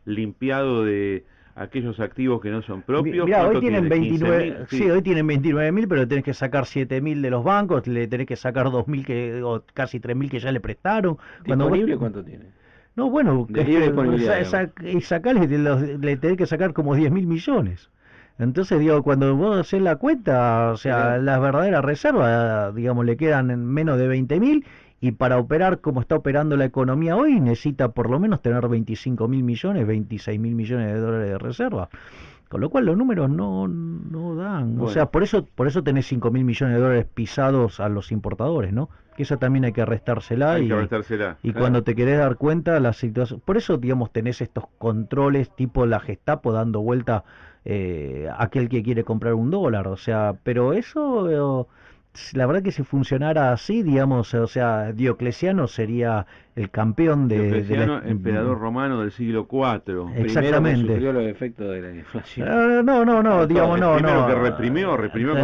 limpiado de aquellos activos que no son propios. Mirá, hoy tienen 29, sí, hoy tienen 29.000, pero tenés que sacar 7.000 de los bancos, le tenés que sacar 2.000 o casi 3.000 que ya le prestaron. ¿Disponible cuánto tiene? No, bueno, y sacarle, le tenés que sacar como 10.000 millones. Entonces, digo, cuando vos haces la cuenta, o sea, las verdaderas reservas, digamos, le quedan en menos de 20.000 y para operar como está operando la economía hoy necesita por lo menos tener 25.000 millones, 26.000 millones de dólares de reserva. Con lo cual los números no dan. Bueno. O sea, por eso tenés 5.000 millones de dólares pisados a los importadores, ¿no? Que eso también hay que restársela. Hay que restársela, y claro. cuando te querés dar cuenta, la situación... Por eso, digamos, tenés estos controles tipo la Gestapo dando vuelta aquel que quiere comprar un dólar. O sea, pero eso... la verdad que si funcionara así, digamos, o sea, Diocleciano sería el campeón Diocleciano, emperador romano del siglo IV. Exactamente. Primero que sufrió los efectos de la inflación. No, digamos, no. Primero que reprimió.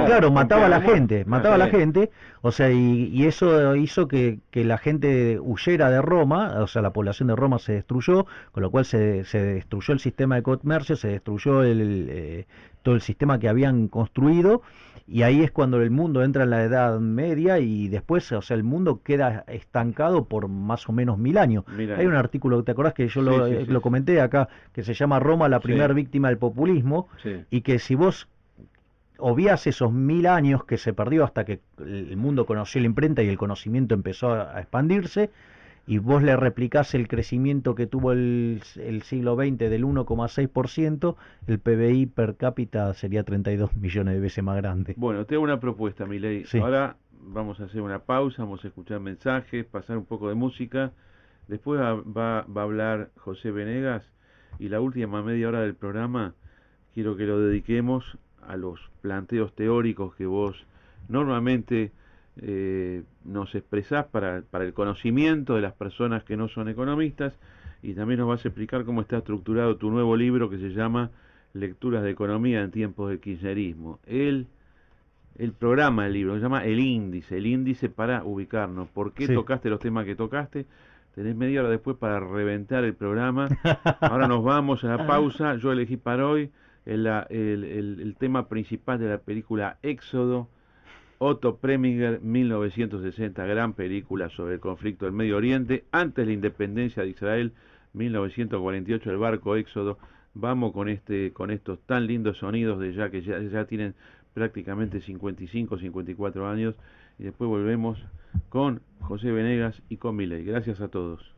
Claro, con mataba a la pena de gente, muerte. mataba a la gente, o sea, y eso hizo que la gente huyera de Roma, o sea, la población de Roma se destruyó, con lo cual se destruyó el sistema de comercio, se destruyó todo el sistema que habían construido, y ahí es cuando el mundo entra en la Edad Media y después, o sea, el mundo queda estancado por más o menos 1000 años. Hay un artículo, ¿te acordás que yo lo comenté acá, que se llama Roma, la primera víctima del populismo? Sí. Y que si vos obviás esos 1000 años que se perdió hasta que el mundo conoció la imprenta y el conocimiento empezó a expandirse, y vos le replicás el crecimiento que tuvo el siglo XX del 1,6%, el PBI per cápita sería 32 millones de veces más grande. Bueno, te hago una propuesta, Milei. Sí. Ahora vamos a hacer una pausa, vamos a escuchar mensajes, pasar un poco de música. Después va a hablar José Venegas y la última media hora del programa quiero que lo dediquemos a los planteos teóricos que vos normalmente nos expresás para el conocimiento de las personas que no son economistas, y también nos vas a explicar cómo está estructurado tu nuevo libro que se llama Lecturas de Economía en tiempos del kirchnerismo. El programa del libro se llama el índice para ubicarnos. ¿Por qué tocaste los temas que tocaste? Tenés media hora después para reventar el programa. Ahora nos vamos a la pausa. Yo elegí para hoy el tema principal de la película Éxodo, Otto Preminger, 1960, gran película sobre el conflicto del Medio Oriente, antes de la independencia de Israel, 1948, el barco Éxodo. Vamos con estos tan lindos sonidos de ya que ya tienen prácticamente 55, 54 años, y después volvemos con José Venegas y con Milei. Gracias a todos.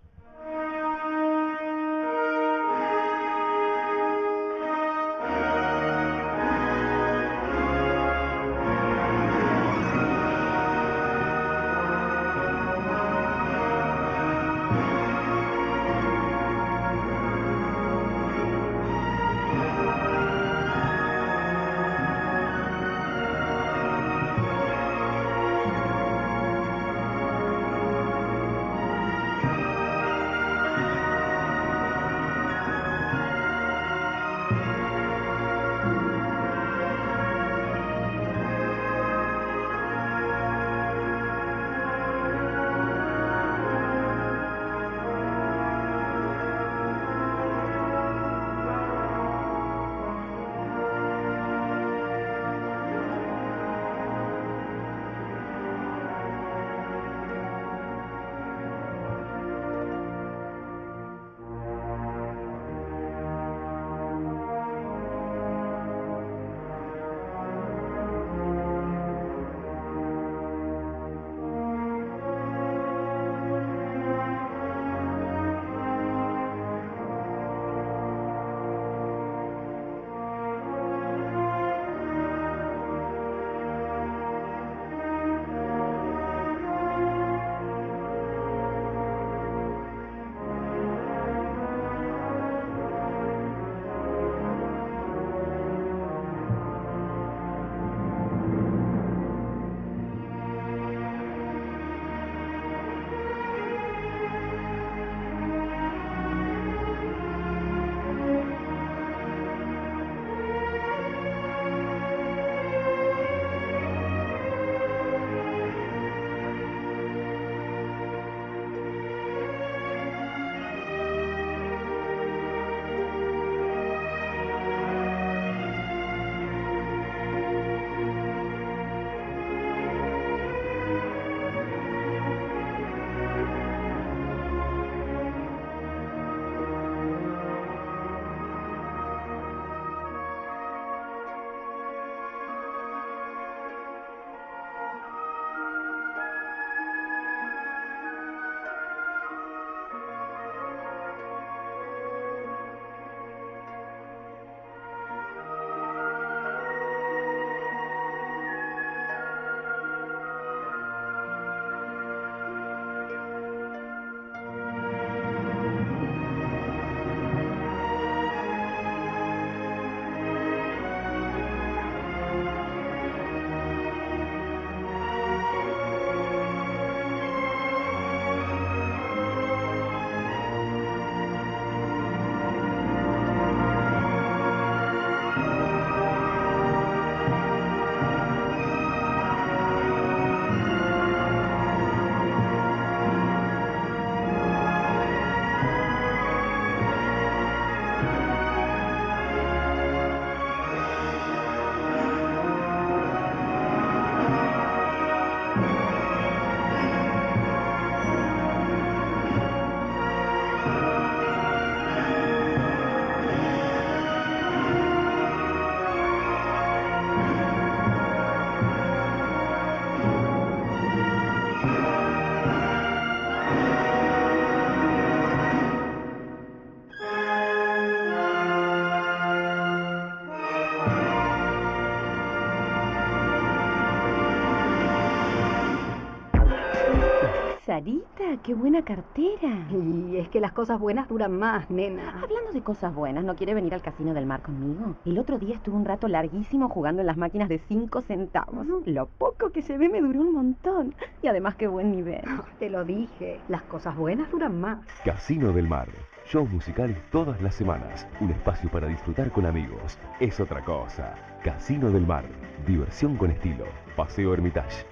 Sarita, qué buena cartera. Y es que las cosas buenas duran más, nena. Hablando de cosas buenas, ¿no quiere venir al Casino del Mar conmigo? El otro día estuve un rato larguísimo jugando en las máquinas de 5 centavos. Lo poco que llevé me duró un montón. Y además qué buen nivel. Te lo dije, las cosas buenas duran más. Casino del Mar. Shows musicales todas las semanas. Un espacio para disfrutar con amigos. Es otra cosa. Casino del Mar. Diversión con estilo. Paseo Hermitage.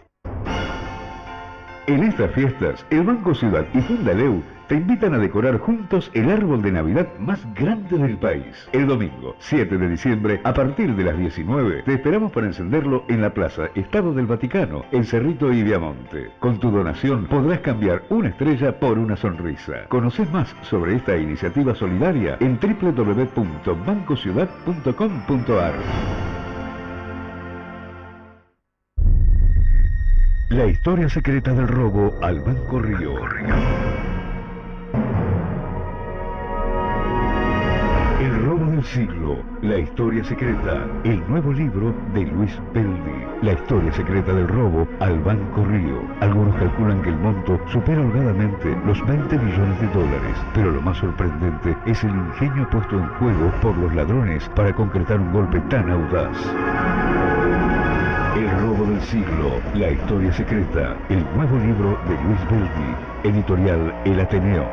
En estas fiestas, el Banco Ciudad y Fundaleu te invitan a decorar juntos el árbol de Navidad más grande del país. El domingo, 7 de diciembre, a partir de las 19, te esperamos para encenderlo en la Plaza Estado del Vaticano, en Cerrito y Viamonte. Con tu donación podrás cambiar una estrella por una sonrisa. Conocés más sobre esta iniciativa solidaria en www.bancociudad.com.ar. La historia secreta del robo al Banco Río. El robo del siglo, la historia secreta, el nuevo libro de Luis Beldi. La historia secreta del robo al Banco Río. Algunos calculan que el monto supera holgadamente los 20 millones de dólares, pero lo más sorprendente es el ingenio puesto en juego por los ladrones para concretar un golpe tan audaz. El robo del siglo, la historia secreta, el nuevo libro de Luis Beldi, editorial El Ateneo.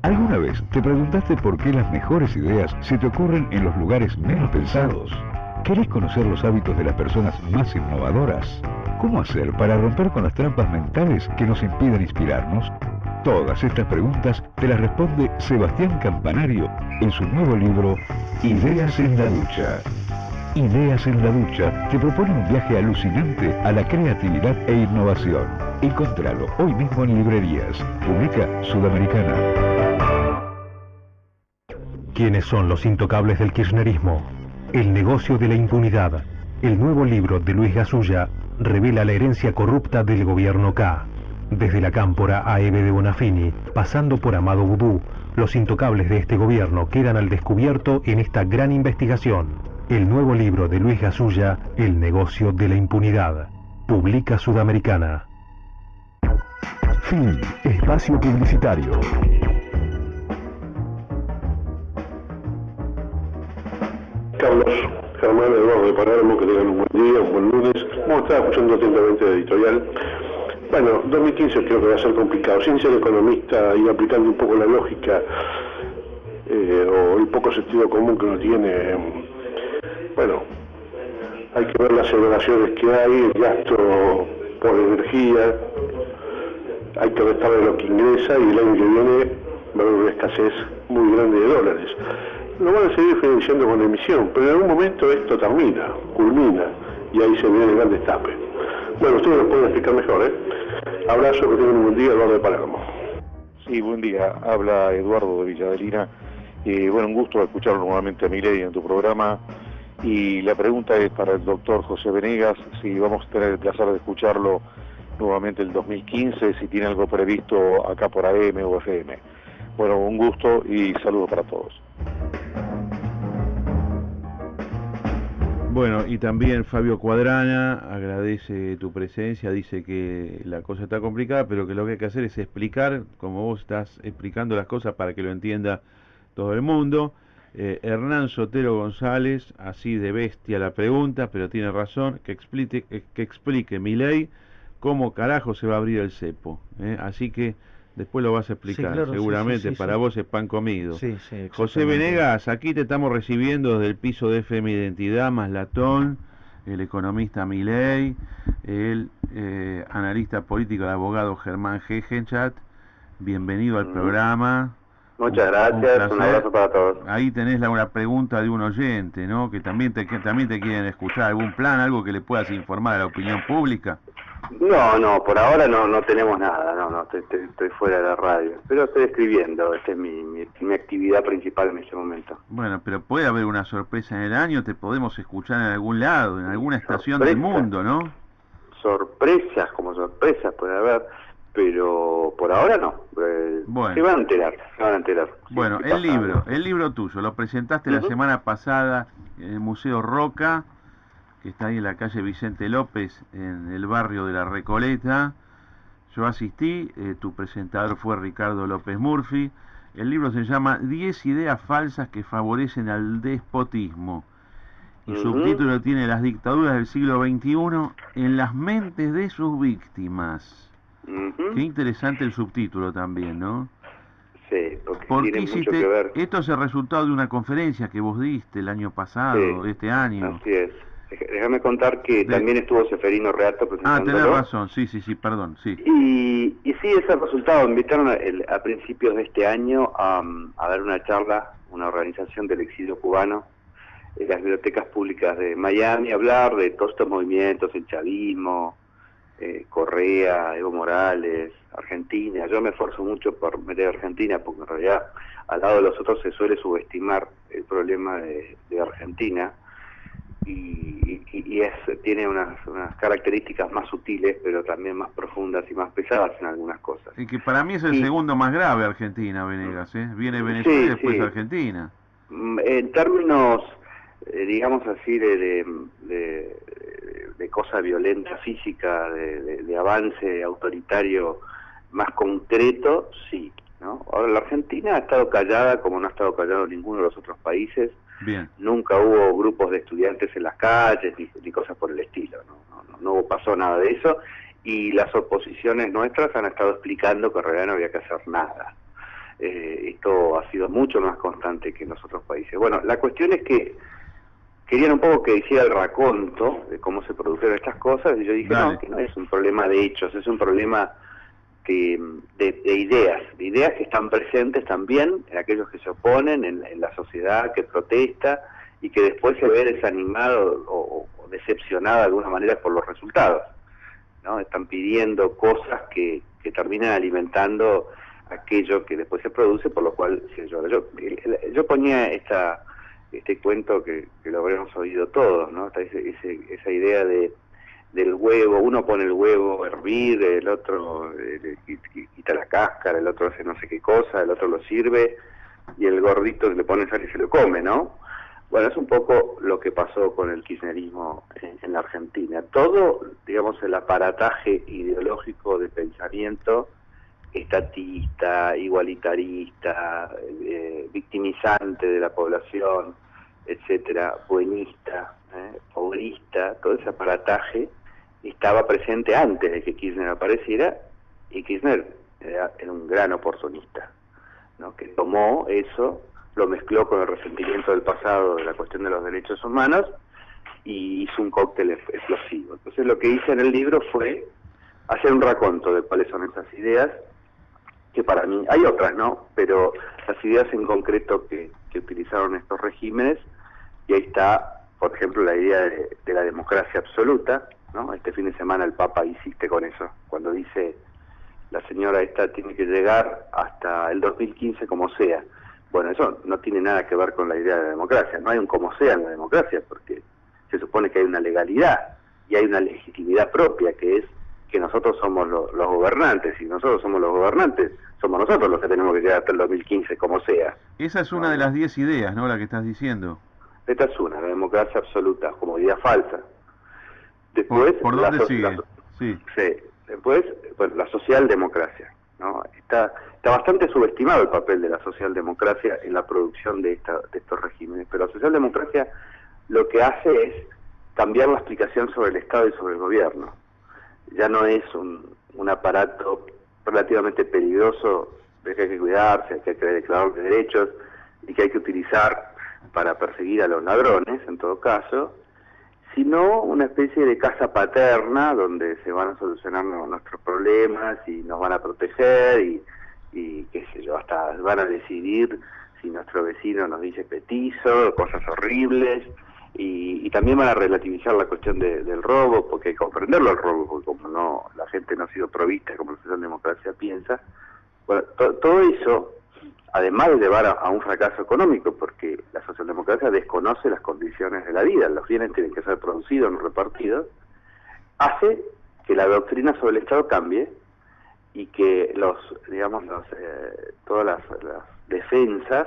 ¿Alguna vez te preguntaste por qué las mejores ideas se te ocurren en los lugares menos pensados? ¿Querés conocer los hábitos de las personas más innovadoras? ¿Cómo hacer para romper con las trampas mentales que nos impiden inspirarnos? Todas estas preguntas te las responde Sebastián Campanario en su nuevo libro Ideas en la Ducha. Ideas en la Ducha te propone un viaje alucinante a la creatividad e innovación. Encontralo hoy mismo en librerías. Publica Sudamericana. ¿Quiénes son los intocables del kirchnerismo? El negocio de la impunidad. El nuevo libro de Luis Gasulla revela la herencia corrupta del gobierno K. Desde la cámpora a Eve de Bonafini, pasando por Amado Vudú, los intocables de este gobierno quedan al descubierto en esta gran investigación. El nuevo libro de Luis Gasulla, El negocio de la impunidad. Publica Sudamericana. Fin. Espacio publicitario. Carlos, Germán, Eduardo de Palermo, que tengan un buen día, un buen lunes. Como estaba escuchando atentamente la editorial. Bueno, 2015 creo que va a ser complicado. Sin ser economista, ir aplicando un poco la lógica o el poco sentido común que uno tiene. Bueno, hay que ver las evaluaciones que hay, el gasto por energía, hay que restarle lo que ingresa y el año que viene va a haber una escasez muy grande de dólares. Lo van a seguir financiando con la emisión, pero en algún momento esto termina, culmina, y ahí se viene el gran destape. Bueno, ustedes lo pueden explicar mejor, ¿eh? Abrazo, que tengan un buen día, Eduardo de Palermo. Sí, buen día. Habla Eduardo de Villadelina. Bueno, un gusto escucharlo nuevamente a Milei en tu programa. Y la pregunta es para el doctor José Venegas, si vamos a tener el placer de escucharlo nuevamente el 2015, si tiene algo previsto acá por AM o FM. Bueno, un gusto y saludos para todos. Bueno, y también Fabio Cuadrana agradece tu presencia, dice que la cosa está complicada, pero que lo que hay que hacer es explicar, como vos estás explicando las cosas para que lo entienda todo el mundo. Hernán Sotero González, así de bestia la pregunta, pero tiene razón, que explique Milei cómo carajo se va a abrir el cepo. Así que después lo vas a explicar, sí, claro, seguramente, sí, para vos es pan comido. Sí, José Venegas, aquí te estamos recibiendo desde el piso de FM Identidad, más Latón, el economista Milei, el analista político, el abogado Germán Gegenchat. Bienvenido al programa. Muchas gracias, un abrazo para todos. Ahí tenés una pregunta de un oyente, ¿no? Que también te quieren escuchar. ¿Algún plan, algo que le puedas informar a la opinión pública? No, por ahora no tenemos nada, estoy fuera de la radio, pero estoy escribiendo, esta es mi actividad principal en este momento. Bueno, pero puede haber una sorpresa en el año, te podemos escuchar en algún lado, en alguna estación del mundo, ¿no? Sorpresas puede haber, pero por ahora no. Bueno. Se van a enterar. Bueno, el libro tuyo, lo presentaste la semana pasada en el Museo Roca. que está ahí en la calle Vicente López, en el barrio de La Recoleta. Yo asistí, tu presentador fue Ricardo López Murphy. El libro se llama 10 ideas falsas que favorecen al despotismo. Y subtítulo tiene Las dictaduras del siglo XXI en las mentes de sus víctimas. Qué interesante el subtítulo también, ¿no? Sí, porque tiene mucho que ver. Esto es el resultado de una conferencia que vos diste el año pasado, este año. Así es. Déjame contar que también estuvo Seferino Reato presentándolo. Tenés razón, sí, perdón, sí. Y sí, ese resultado. Me invitaron a principios de este año a dar una charla, una organización del exilio cubano, en las bibliotecas públicas de Miami, a hablar de todos estos movimientos, el chavismo, Correa, Evo Morales, Argentina. Yo me esfuerzo mucho por meter a Argentina, porque en realidad al lado de los otros se suele subestimar el problema de Argentina, y tiene unas características más sutiles, pero también más profundas y más pesadas en algunas cosas. Y que para mí es el segundo más grave Argentina, Venegas, ¿eh? Viene Venezuela y después Argentina. En términos, digamos así, de cosa violenta, física, de avance autoritario más concreto, sí, ¿no? Ahora, la Argentina ha estado callada como no ha estado callado ninguno de los otros países. Bien. Nunca hubo grupos de estudiantes en las calles ni cosas por el estilo, no pasó nada de eso, y las oposiciones nuestras han estado explicando que en realidad no había que hacer nada. Esto ha sido mucho más constante que en los otros países. Bueno, la cuestión es que querían un poco que hiciera el raconto de cómo se produjeron estas cosas, y yo dije, no, que no es un problema de hechos, es un problema de ideas que están presentes también en aquellos que se oponen, en la sociedad que protesta y que después se ve desanimado o decepcionado de alguna manera por los resultados, ¿no? Están pidiendo cosas que terminan alimentando aquello que después se produce, por lo cual se llora. Yo ponía este cuento que lo habremos oído todos, ¿no? Esa idea del huevo. Uno pone el huevo a hervir, el otro quita la cáscara, el otro hace no sé qué cosa, el otro lo sirve, y el gordito le pone sal y se lo come, ¿no? Bueno, es un poco lo que pasó con el kirchnerismo en la Argentina. Todo, digamos, el aparataje ideológico de pensamiento estatista, igualitarista, victimizante de la población, etcétera, buenista, pobrista, todo ese aparataje estaba presente antes de que Kirchner apareciera, y Kirchner era un gran oportunista, ¿no? Que tomó eso, lo mezcló con el resentimiento del pasado de la cuestión de los derechos humanos y hizo un cóctel explosivo. Entonces lo que hice en el libro fue hacer un raconto de cuáles son esas ideas, que para mí, hay otras, ¿no? Pero las ideas en concreto que utilizaron estos regímenes, y ahí está, por ejemplo, la idea de la democracia absoluta, ¿no? Este fin de semana el Papa insiste con eso, cuando dice, la señora esta tiene que llegar hasta el 2015 como sea. Bueno, eso no tiene nada que ver con la idea de la democracia, no hay un como sea en la democracia, porque se supone que hay una legalidad y hay una legitimidad propia, que es que nosotros somos los gobernantes, y nosotros somos los gobernantes, somos nosotros los que tenemos que llegar hasta el 2015 como sea. Esa es una de las 10 ideas, ¿no?, la que estás diciendo. Esta es una, la democracia absoluta, como idea falsa. Después, ¿Por dónde sigue? Sí. Después, bueno, la socialdemocracia, ¿no? Está bastante subestimado el papel de la socialdemocracia en la producción de estos regímenes, pero la socialdemocracia lo que hace es cambiar la explicación sobre el Estado y sobre el gobierno. Ya no es un aparato relativamente peligroso de que hay que cuidarse, que hay que declarar derechos y que hay que utilizar para perseguir a los ladrones, en todo caso, sino una especie de casa paterna donde se van a solucionar nuestros problemas y nos van a proteger y qué sé yo, hasta van a decidir si nuestro vecino nos dice petizo, cosas horribles, y también van a relativizar la cuestión del robo, porque hay que comprenderlo el robo, porque como no, la gente no ha sido provista como la socialdemocracia piensa. Bueno, todo eso, además de llevar a un fracaso económico, porque la socialdemocracia desconoce las condiciones de la vida, los bienes tienen que ser producidos, no repartidos, hace que la doctrina sobre el Estado cambie y que todas las defensas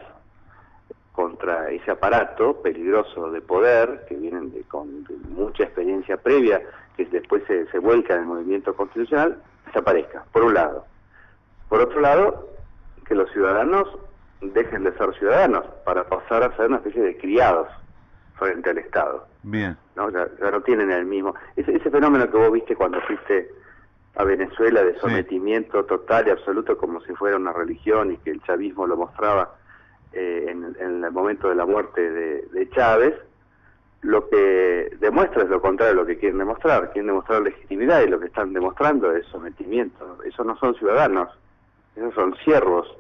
contra ese aparato peligroso de poder, que vienen con mucha experiencia previa, que después se vuelca en el movimiento constitucional, desaparezca, por un lado. Por otro lado, que los ciudadanos dejen de ser ciudadanos para pasar a ser una especie de criados frente al Estado. Bien. ¿No? Ya no tienen el mismo... Ese fenómeno que vos viste cuando fuiste a Venezuela de sometimiento total y absoluto como si fuera una religión y que el chavismo lo mostraba en el momento de la muerte de Chávez, lo que demuestra es lo contrario de lo que quieren demostrar. Quieren demostrar legitimidad y lo que están demostrando es sometimiento. Esos no son ciudadanos, esos son siervos.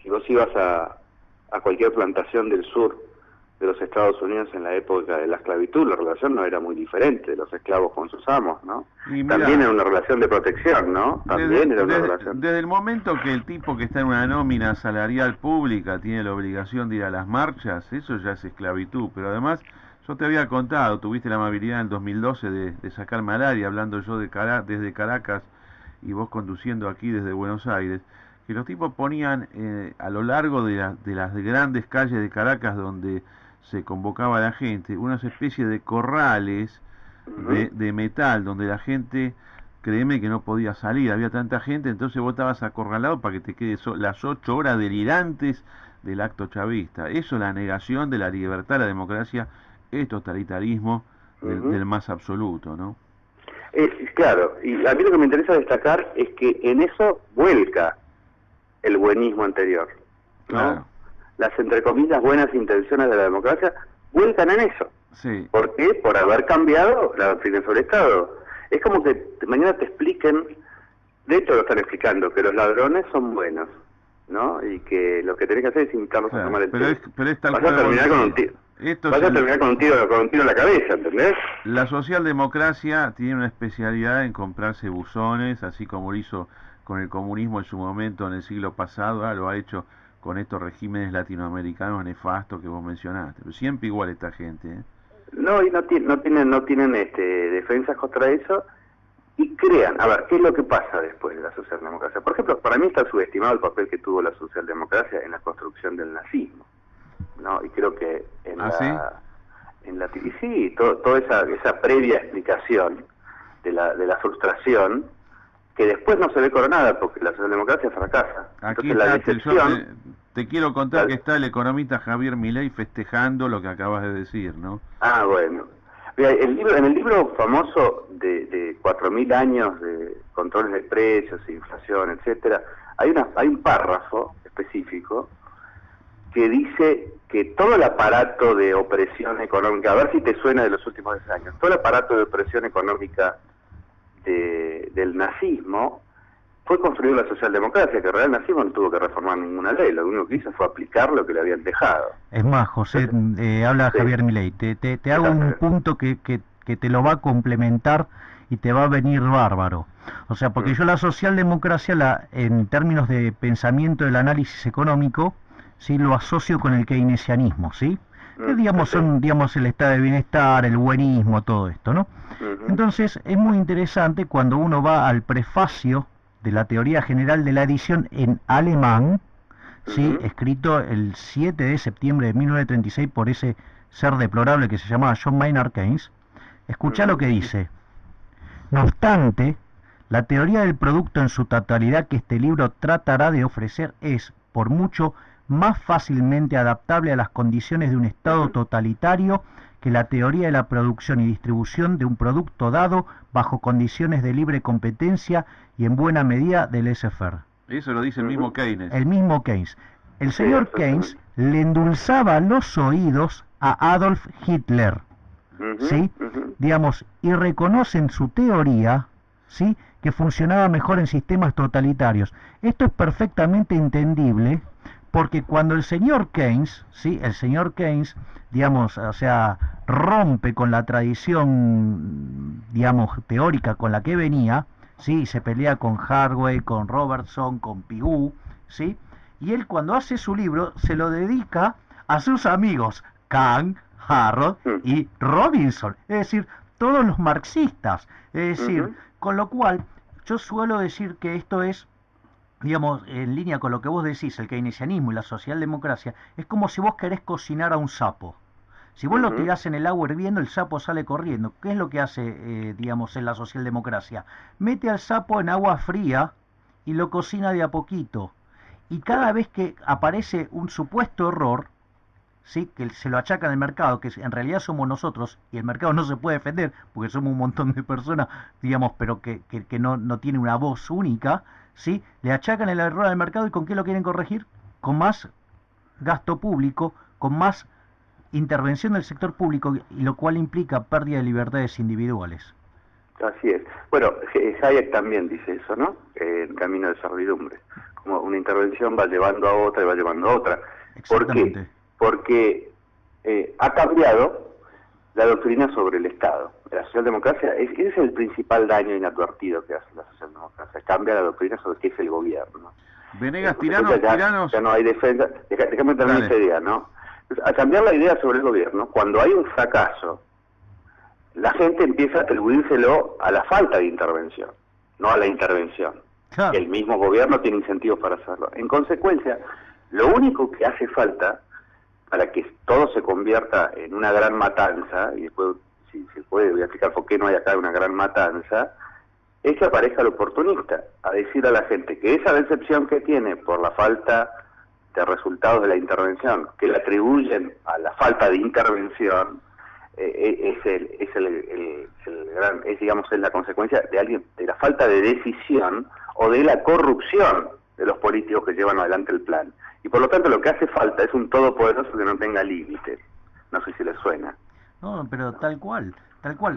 Si vos ibas a cualquier plantación del sur de los Estados Unidos en la época de la esclavitud, la relación no era muy diferente de los esclavos con sus amos, ¿no? También era una relación de protección, ¿no? También era una relación. Desde el momento que el tipo que está en una nómina salarial pública tiene la obligación de ir a las marchas, eso ya es esclavitud. Pero además, yo te había contado, tuviste la amabilidad en el 2012 de sacarme al aire, hablando yo desde Caracas y vos conduciendo aquí desde Buenos Aires, que los tipos ponían a lo largo de las grandes calles de Caracas donde se convocaba a la gente, unas especies de corrales de metal, donde la gente, créeme que no podía salir, había tanta gente, entonces vos estabas acorralado para que te quedes las 8 horas delirantes del acto chavista. Eso es la negación de la libertad, la democracia, es totalitarismo del más absoluto, ¿no? Claro, y a mí lo que me interesa destacar es que en eso vuelca el buenismo anterior, ¿no? Claro. Las, entre comillas, buenas intenciones de la democracia vuelcan en eso. Sí. ¿Por qué? Por haber cambiado la doctrina sobre el Estado. Es como que mañana te expliquen, de hecho lo están explicando, que los ladrones son buenos, ¿no? Y que lo que tenés que hacer es invitarlos a tomar el té. Pero es tal Vas a terminar con un tiro. Vas a terminar con un tiro en la cabeza, ¿entendés? La socialdemocracia tiene una especialidad en comprarse buzones, así como lo hizo con el comunismo en su momento en el siglo pasado, lo ha hecho con estos regímenes latinoamericanos nefastos que vos mencionaste. Pero siempre igual esta gente, ¿eh? No, y no tienen defensas contra eso, y crean. A ver, ¿qué es lo que pasa después de la socialdemocracia? Por ejemplo, para mí está subestimado el papel que tuvo la socialdemocracia en la construcción del nazismo, ¿no? Y creo que toda esa previa explicación de la frustración, que después no se ve coronada porque la socialdemocracia fracasa. Aquí entonces, está, la decepción, te quiero contar que está el economista Javier Milei festejando lo que acabas de decir, ¿no? Ah, bueno. Mira, en el libro famoso de 4.000 años de controles de precios, inflación, etcétera, hay un párrafo específico que dice que todo el aparato de opresión económica, a ver si te suena de los últimos 10 años, todo el aparato de opresión económica del nazismo fue construido la socialdemocracia, que en realidad el nazismo no tuvo que reformar ninguna ley, lo único que hizo fue aplicar lo que le habían dejado. Es más, José, habla Javier Milei, te hago un punto que te lo va a complementar y te va a venir bárbaro. O sea, porque yo la socialdemocracia, en términos de pensamiento del análisis económico, sí, lo asocio con el keynesianismo, ¿sí? Que son el estado de bienestar, el buenismo, todo esto, ¿no? Entonces es muy interesante cuando uno va al prefacio de la teoría general de la edición en alemán, ¿sí? Escrito el 7 de septiembre de 1936 por ese ser deplorable que se llamaba John Maynard Keynes. Escuchá lo que dice. No obstante, la teoría del producto en su totalidad que este libro tratará de ofrecer es, por mucho, más fácilmente adaptable a las condiciones de un Estado totalitario que la teoría de la producción y distribución de un producto dado bajo condiciones de libre competencia y en buena medida del laissez-faire. Eso lo dice el mismo Keynes. El mismo Keynes. El señor Keynes le endulzaba los oídos a Adolf Hitler, ¿sí? Digamos, y reconoce en su teoría, ¿sí?, que funcionaba mejor en sistemas totalitarios. Esto es perfectamente entendible porque cuando el señor Keynes, ¿sí?, el señor Keynes, digamos, o sea, rompe con la tradición, digamos, teórica con la que venía, ¿sí?, se pelea con Harvey, con Robertson, con Pigou, ¿sí?, y él cuando hace su libro se lo dedica a sus amigos Kahn, Harrod y Robinson, es decir, todos los marxistas, es decir, con lo cual yo suelo decir que esto es digamos, en línea con lo que vos decís, el keynesianismo y la socialdemocracia, es como si vos querés cocinar a un sapo. Si vos lo tirás en el agua hirviendo, el sapo sale corriendo. ¿Qué es lo que hace, digamos, en la socialdemocracia? Mete al sapo en agua fría y lo cocina de a poquito. Y cada vez que aparece un supuesto error, ¿sí?, que se lo achacan al mercado, que en realidad somos nosotros, y el mercado no se puede defender, porque somos un montón de personas, digamos, pero que no tiene una voz única, ¿sí?, le achacan el error al mercado. ¿Y con qué lo quieren corregir? Con más gasto público, con más intervención del sector público, y lo cual implica pérdida de libertades individuales. Así es. Bueno, Hayek también dice eso, ¿no? En Camino de Servidumbre. Como una intervención va llevando a otra y va llevando a otra. Exactamente. ¿Por qué? Porque ha cambiado la doctrina sobre el Estado. La socialdemocracia, ese es el principal daño inadvertido que hace la socialdemocracia. Cambia la doctrina sobre qué es el gobierno. Venegas, tiranos... Ya no hay defensa. Déjame terminar esta idea, ¿no? A cambiar la idea sobre el gobierno, cuando hay un fracaso, la gente empieza a atribuírselo a la falta de intervención, no a la intervención. Claro. El mismo gobierno tiene incentivos para hacerlo. En consecuencia, lo único que hace falta para que todo se convierta en una gran matanza, y después, si se puede, voy a explicar por qué no hay acá una gran matanza, es que aparezca el oportunista, a decir a la gente que esa decepción que tiene por la falta de resultados de la intervención, que le atribuyen a la falta de intervención, es la consecuencia de la falta de decisión o de la corrupción de los políticos que llevan adelante el plan. Y por lo tanto lo que hace falta es un todopoderoso que no tenga límites. No sé si les suena. No, pero tal cual.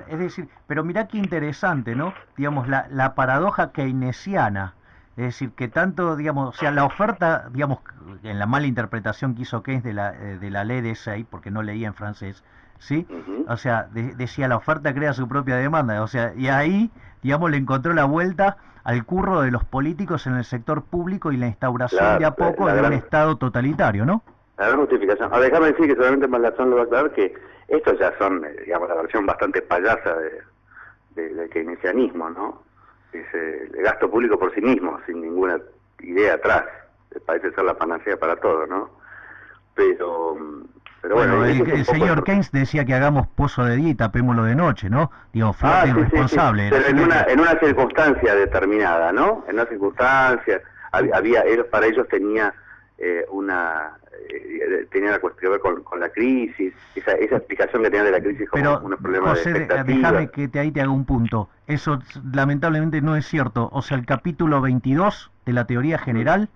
Es decir, pero mirá qué interesante, ¿no? Digamos, la paradoja keynesiana. Es decir, que tanto, digamos, o sea, la oferta, digamos, en la mala interpretación que hizo Keynes de la ley de Say, porque no leía en francés, ¿sí? O sea, decía, la oferta crea su propia demanda, o sea, y ahí, digamos, le encontró la vuelta al curro de los políticos en el sector público y la instauración de a poco de un Estado totalitario, ¿no? La gran justificación. Ahora, déjame decir que solamente Malazón lo va a aclarar, que estos ya son, digamos, la versión bastante payasa del keynesianismo, ¿no? Es el gasto público por sí mismo, sin ninguna idea atrás. Parece ser la panacea para todo, ¿no? Pero bueno, el señor Keynes decía que hagamos pozo de día y tapémoslo de noche, ¿no? Digo, flota irresponsable. Sí. Pero en una circunstancia determinada, ¿no? En una circunstancia, para ellos tenía tenía la cuestión que ver con la crisis, esa explicación que tenían de la crisis como un problema José, de expectativa. déjame que ahí te haga un punto. Eso lamentablemente no es cierto. O sea, el capítulo 22 de la teoría general,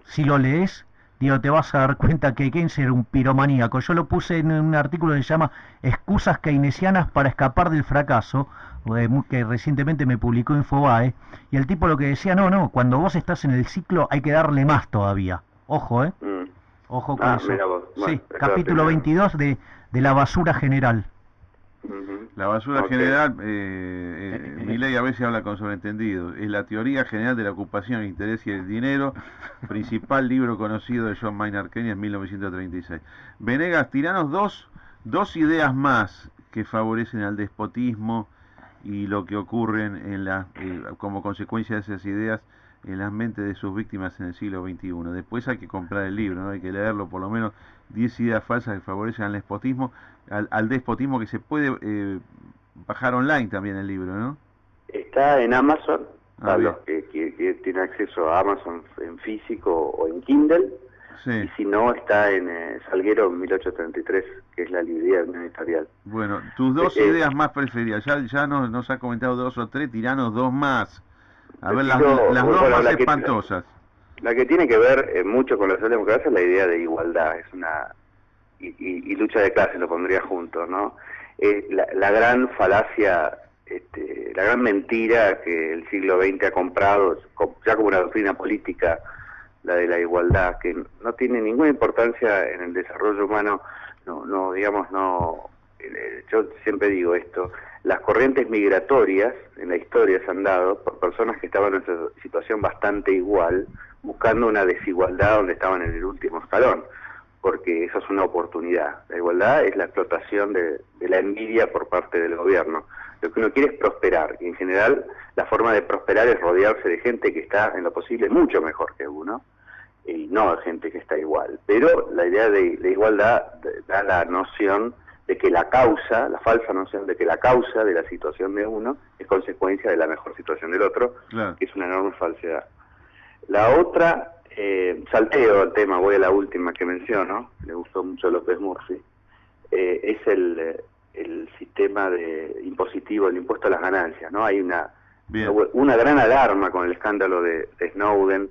si lo lees, digo, te vas a dar cuenta que Keynes era un piromaníaco. Yo lo puse en un artículo que se llama Excusas keynesianas para escapar del fracaso, que recientemente me publicó Infobae, y el tipo lo que decía, no, cuando vos estás en el ciclo hay que darle más todavía. Ojo, Ojo con eso. Bueno, sí, capítulo 22 de la basura general. La basura general, Milei a veces habla con sobreentendido. Es la teoría general de la ocupación, el interés y el dinero, principal libro conocido de John Maynard Keynes en 1936. Venegas, tiranos dos ideas más que favorecen al despotismo y lo que ocurre como consecuencia de esas ideas en las mentes de sus víctimas en el siglo XXI. Después hay que comprar el libro, ¿no? Hay que leerlo, por lo menos 10 ideas falsas que favorecen al despotismo, al despotismo, que se puede bajar online también el libro, ¿no? Está en Amazon, para los que tienen acceso a Amazon en físico o en Kindle, y si no está en Salguero 1833, que es la librería de una editorial. Bueno, tus dos ideas más preferidas, ya nos ha comentado 2 o 3, tiranos 2 más. A ver, las dos más espantosas. La que tiene que ver mucho con la socialdemocracia es la idea de igualdad, es una y lucha de clases, lo pondría junto, ¿no? La gran falacia, la gran mentira que el siglo XX ha comprado, ya como una doctrina política, la de la igualdad, que no tiene ninguna importancia en el desarrollo humano, yo siempre digo esto, las corrientes migratorias en la historia se han dado por personas que estaban en una situación bastante igual, buscando una desigualdad donde estaban en el último escalón, porque eso es una oportunidad. La igualdad es la explotación de la envidia por parte del gobierno. Lo que uno quiere es prosperar, y en general la forma de prosperar es rodearse de gente que está en lo posible mucho mejor que uno, y no de gente que está igual. Pero la idea de igualdad da la noción de que la falsa noción de que la causa de la situación de uno es consecuencia de la mejor situación del otro, Claro. que es una enorme falsedad. La otra, salteo el tema, voy a la última que menciono, le gustó mucho a López Murphy, es el sistema impositivo, el impuesto a las ganancias, ¿no? Hay una gran alarma con el escándalo de Snowden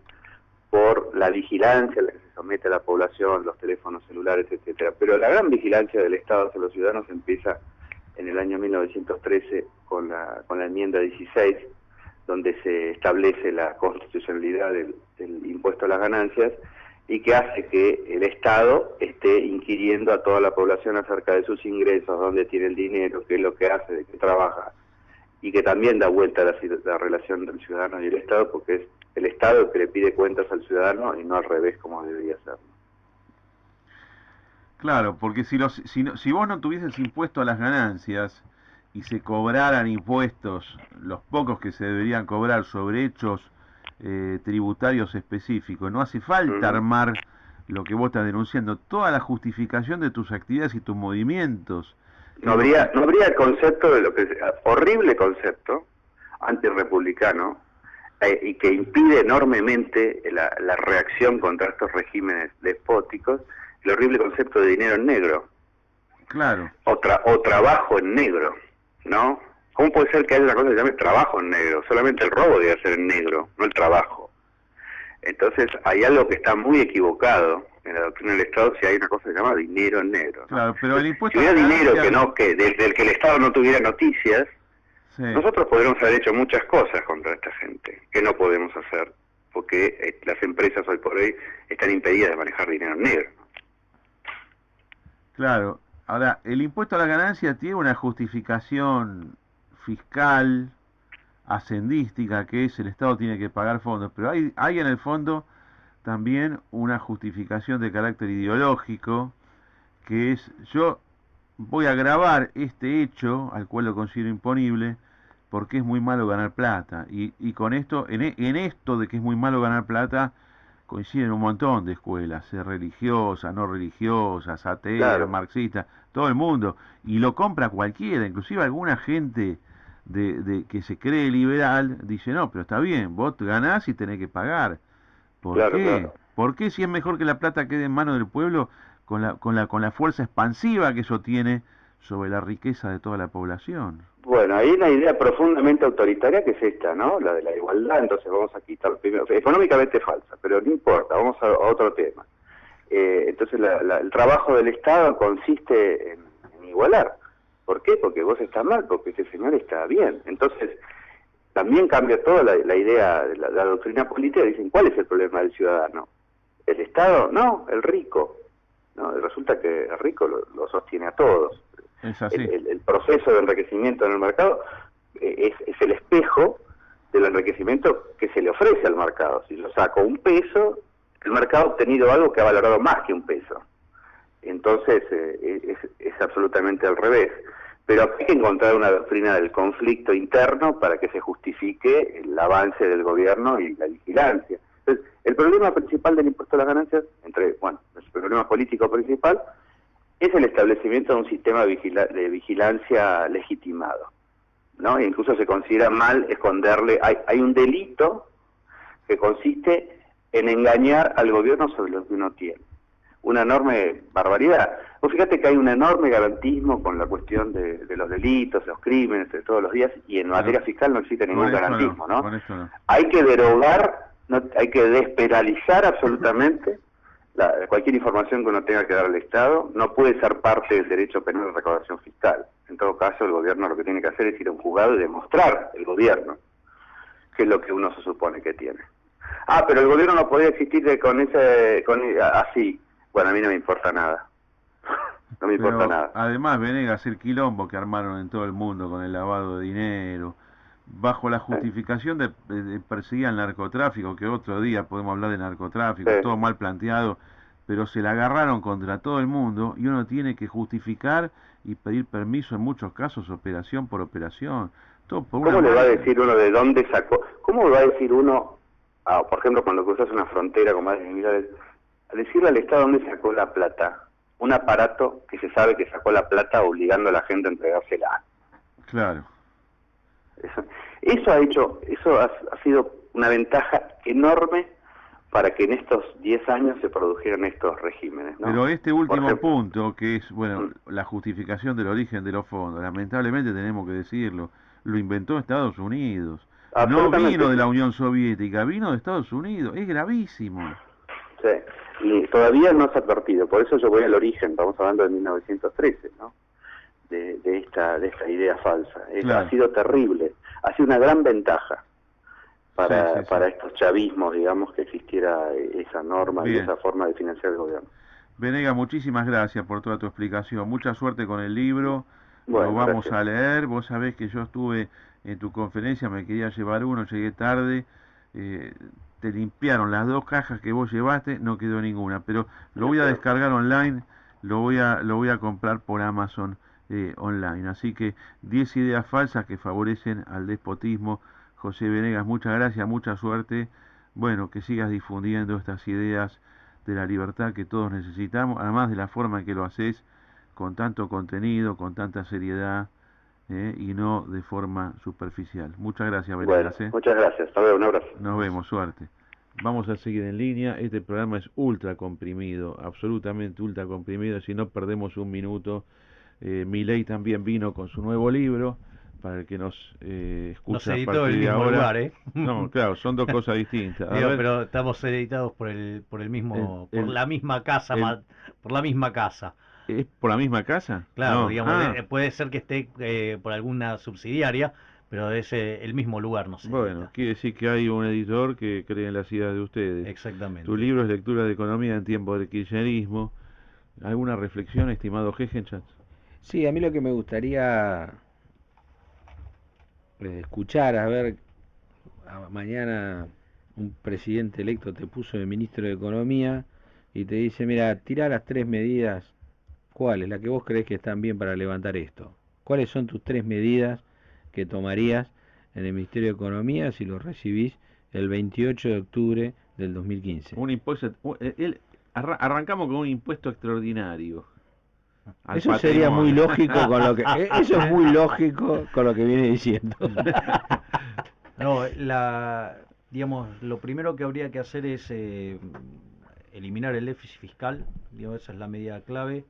por la vigilancia a la que se somete a la población, los teléfonos celulares, etcétera. Pero la gran vigilancia del Estado hacia los ciudadanos empieza en el año 1913 con la enmienda 16, donde se establece la constitucionalidad del impuesto a las ganancias y que hace que el Estado esté inquiriendo a toda la población acerca de sus ingresos, dónde tiene el dinero, qué es lo que hace, de qué trabaja, y que también da vuelta a la relación del ciudadano y el Estado, porque es el Estado el que le pide cuentas al ciudadano y no al revés como debería ser. Claro, porque si vos no tuvieses impuesto a las ganancias y se cobraran impuestos, los pocos que se deberían cobrar sobre hechos tributarios específicos, no hace falta armar lo que vos estás denunciando, toda la justificación de tus actividades y tus movimientos. No habría el concepto de lo que horrible concepto antirrepublicano y que impide enormemente la reacción contra estos regímenes despóticos, el horrible concepto de dinero en negro. Claro. O trabajo en negro, ¿no? ¿Cómo puede ser que haya una cosa que se llame trabajo en negro? Solamente el robo debe ser en negro, no el trabajo. Entonces hay algo que está muy equivocado en la doctrina del Estado si hay una cosa que se llama dinero en negro, ¿no? Claro, pero el impuesto si hubiera a la dinero ganancia... del que el Estado no tuviera noticias, sí, nosotros podríamos haber hecho muchas cosas contra esta gente, que no podemos hacer, porque las empresas hoy por hoy están impedidas de manejar dinero en negro. Claro. Ahora, el impuesto a la ganancia tiene una justificación fiscal, hacendística, que es el Estado tiene que pagar fondos, pero hay en el fondo también una justificación de carácter ideológico, que es, yo voy a grabar este hecho, al cual lo considero imponible, porque es muy malo ganar plata, y con esto, en esto de que es muy malo ganar plata, coinciden un montón de escuelas, religiosas, no religiosas, ateas, Claro, marxistas, todo el mundo, y lo compra cualquiera, inclusive alguna gente que se cree liberal, dice, no, pero está bien, vos ganás y tenés que pagar. ¿Por claro, qué? claro. ¿Por qué si es mejor que la plata quede en manos del pueblo con la fuerza expansiva que eso tiene sobre la riqueza de toda la población? Bueno, hay una idea profundamente autoritaria que es esta, ¿no? La de la igualdad, entonces vamos a quitar primero, económicamente falsa, pero no importa, vamos a otro tema. Entonces el trabajo del Estado consiste en igualar. ¿Por qué? Porque vos estás mal, porque ese señor está bien. Entonces, también cambia toda la idea, la doctrina política, dicen, ¿cuál es el problema del ciudadano? ¿El Estado? No, el rico. No, resulta que el rico lo sostiene a todos. Es así. El proceso de enriquecimiento en el mercado es el espejo del enriquecimiento que se le ofrece al mercado. Si yo saco un peso, el mercado ha obtenido algo que ha valorado más que un peso. Entonces es absolutamente al revés. Pero hay que encontrar una doctrina del conflicto interno para que se justifique el avance del gobierno y la vigilancia. Entonces, el problema principal del impuesto a las ganancias, el problema político principal, es el establecimiento de un sistema de vigilancia legitimado, ¿no? E incluso se considera mal esconderle, hay un delito que consiste en engañar al gobierno sobre lo que uno tiene. Una enorme barbaridad. Vos fíjate que hay un enorme garantismo con la cuestión de los delitos, los crímenes de todos los días, y en materia fiscal no existe ningún garantismo, ¿no? Hay que derogar, hay que despenalizar absolutamente cualquier información que uno tenga que dar al Estado. No puede ser parte del derecho penal de recaudación fiscal. En todo caso, el gobierno lo que tiene que hacer es ir a un juzgado y demostrar el gobierno qué es lo que uno se supone que tiene. Ah, pero el gobierno no podía existir así. Bueno, a mí no me importa nada. No me importa nada. Además, Venegas, el quilombo que armaron en todo el mundo con el lavado de dinero, bajo la justificación de perseguir al narcotráfico, que otro día podemos hablar de narcotráfico, todo mal planteado, pero se la agarraron contra todo el mundo y uno tiene que justificar y pedir permiso en muchos casos, operación por operación. Todo por ¿Cómo una le va a marca. decir uno de dónde sacó? ¿Cómo le va a decir uno, por ejemplo, cuando cruzas una frontera con más de 10.000 dólares, a decirle al Estado dónde sacó la plata? Un aparato que se sabe que sacó la plata obligando a la gente a entregársela. Claro. Eso ha sido una ventaja enorme para que en estos 10 años se produjeran estos regímenes, ¿no? Pero este último Por ejemplo, punto, que es, bueno, la justificación del origen de los fondos, lamentablemente tenemos que decirlo, lo inventó Estados Unidos. No Absolutamente. vino de la Unión Soviética, vino de Estados Unidos. Es gravísimo. sí, y todavía no se ha advertido, por eso yo voy al origen, estamos hablando de 1913, ¿no? De esta idea falsa. Claro. Ha sido terrible, ha sido una gran ventaja para, Sí, sí, sí. para estos chavismos, digamos, que existiera esa norma y Bien. esa forma de financiar el gobierno. Venegas, muchísimas gracias por toda tu explicación. Mucha suerte con el libro. Bueno, Lo vamos gracias. a leer. Vos sabés que yo estuve en tu conferencia, me quería llevar uno, llegué tarde. Te limpiaron las 2 cajas que vos llevaste, no quedó ninguna. Pero lo voy a descargar online, lo voy a comprar por Amazon online. Así que 10 ideas falsas que favorecen al despotismo. José Venegas, muchas gracias, mucha suerte. Bueno, que sigas difundiendo estas ideas de la libertad que todos necesitamos, además de la forma en que lo haces, con tanto contenido, con tanta seriedad, y no de forma superficial. Muchas gracias, Venegas. Bueno, muchas gracias, hasta luego, un abrazo. Nos vemos, suerte. Vamos a seguir en línea. Este programa es ultra comprimido, absolutamente ultra comprimido. Si no perdemos un minuto, Milei también vino con su nuevo libro. Para el que nos escucha Nos a editó partir el de mismo ahora. lugar, ¿eh? No, claro, son dos cosas distintas. A Digo, ver, pero estamos editados por el mismo, por el- la misma casa, por la misma casa. ¿es por la misma casa? Claro, No. digamos, Ah, puede ser que esté por alguna subsidiaria, pero es el mismo lugar, no sé. bueno, quiere decir que hay un editor que cree en las ideas de ustedes. Exactamente. Tu libro es Lectura de Economía en tiempos del kirchnerismo. ¿Alguna reflexión, estimado Gegenchat? Sí, a mí lo que me gustaría escuchar, a ver, mañana un presidente electo te puso de ministro de Economía y te dice, mira, tira las 3 medidas, ¿cuáles? La que vos crees que están bien para levantar esto. ¿Cuáles son tus 3 medidas que tomarías en el Ministerio de Economía si lo recibís el 28 de octubre del 2015? Un impuesto, arrancamos con un impuesto extraordinario. al Eso sería muy patrimonio. lógico con lo que eso es muy lógico con lo que viene diciendo. No, digamos, lo primero que habría que hacer es eliminar el déficit fiscal, digamos, esa es la medida clave.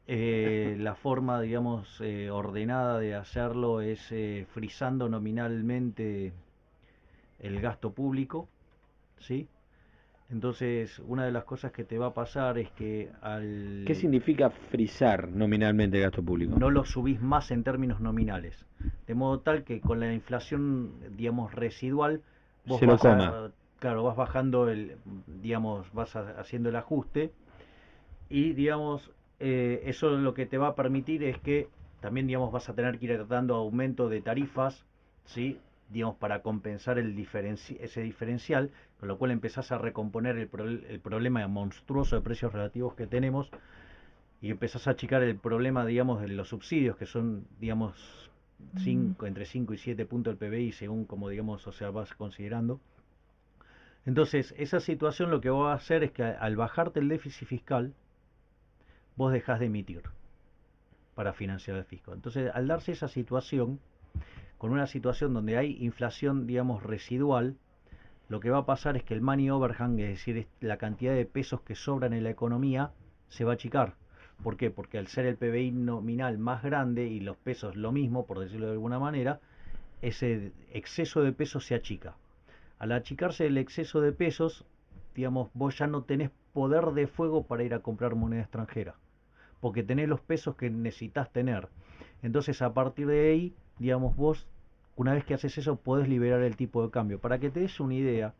La forma, digamos, ordenada de hacerlo es frisando nominalmente el gasto público, ¿sí? Entonces, una de las cosas que te va a pasar es que ¿Qué significa frisar nominalmente el gasto público? no lo subís más en términos nominales, de modo tal que con la inflación, digamos, residual, vos Se lo vas coma. claro, vas bajando digamos, haciendo el ajuste y, digamos, eso lo que te va a permitir es que también, digamos, vas a tener que ir dando aumento de tarifas, ¿sí? Digamos, para compensar ese diferencial, con lo cual empezás a recomponer el problema monstruoso de precios relativos que tenemos y empezás a achicar el problema, digamos, de los subsidios, que son, digamos, entre 5 y 7 puntos del PBI, según como, digamos, o sea, vas considerando. Entonces, esa situación lo que va a hacer es que al bajarte el déficit fiscal, vos dejás de emitir para financiar el fisco. Entonces, al darse esa situación, con una situación donde hay inflación, digamos, residual, lo que va a pasar es que el money overhang, es decir, la cantidad de pesos que sobran en la economía, se va a achicar. ¿Por qué? Porque al ser el PBI nominal más grande y los pesos lo mismo, por decirlo de alguna manera, ese exceso de pesos se achica. Al achicarse el exceso de pesos, digamos, vos ya no tenés poder de fuego para ir a comprar moneda extranjera, porque tenés los pesos que necesitas tener. Entonces, a partir de ahí, digamos, vos, una vez que haces eso, podés liberar el tipo de cambio. Para que te des una idea,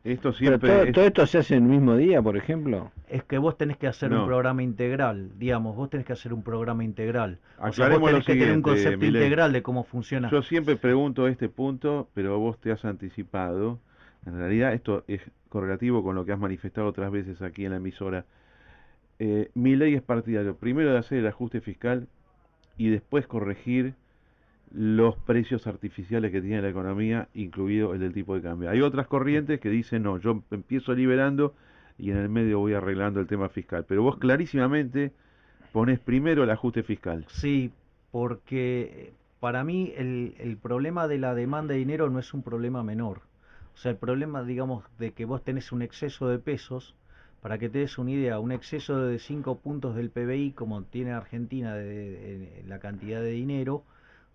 Esto Pero siempre todo esto se hace en el mismo día, por ejemplo. es que vos tenés que hacer No. un programa integral, digamos, vos tenés que hacer un programa integral. O sea, Aclaremos vos lo tenés que tener un siguiente, concepto Milei. integral de cómo funciona. Yo siempre pregunto este punto, pero vos te has anticipado. En realidad esto es correlativo con lo que has manifestado otras veces aquí en la emisora. Milei es partidario primero de hacer el ajuste fiscal y después corregir los precios artificiales que tiene la economía, incluido el del tipo de cambio. Hay otras corrientes que dicen, no, yo empiezo liberando y en el medio voy arreglando el tema fiscal. Pero vos clarísimamente pones primero el ajuste fiscal. Sí, porque para mí el problema de la demanda de dinero no es un problema menor. O sea, el problema, digamos, de que vos tenés un exceso de pesos, para que te des una idea, un exceso de 5 puntos del PBI, como tiene Argentina de la cantidad de dinero,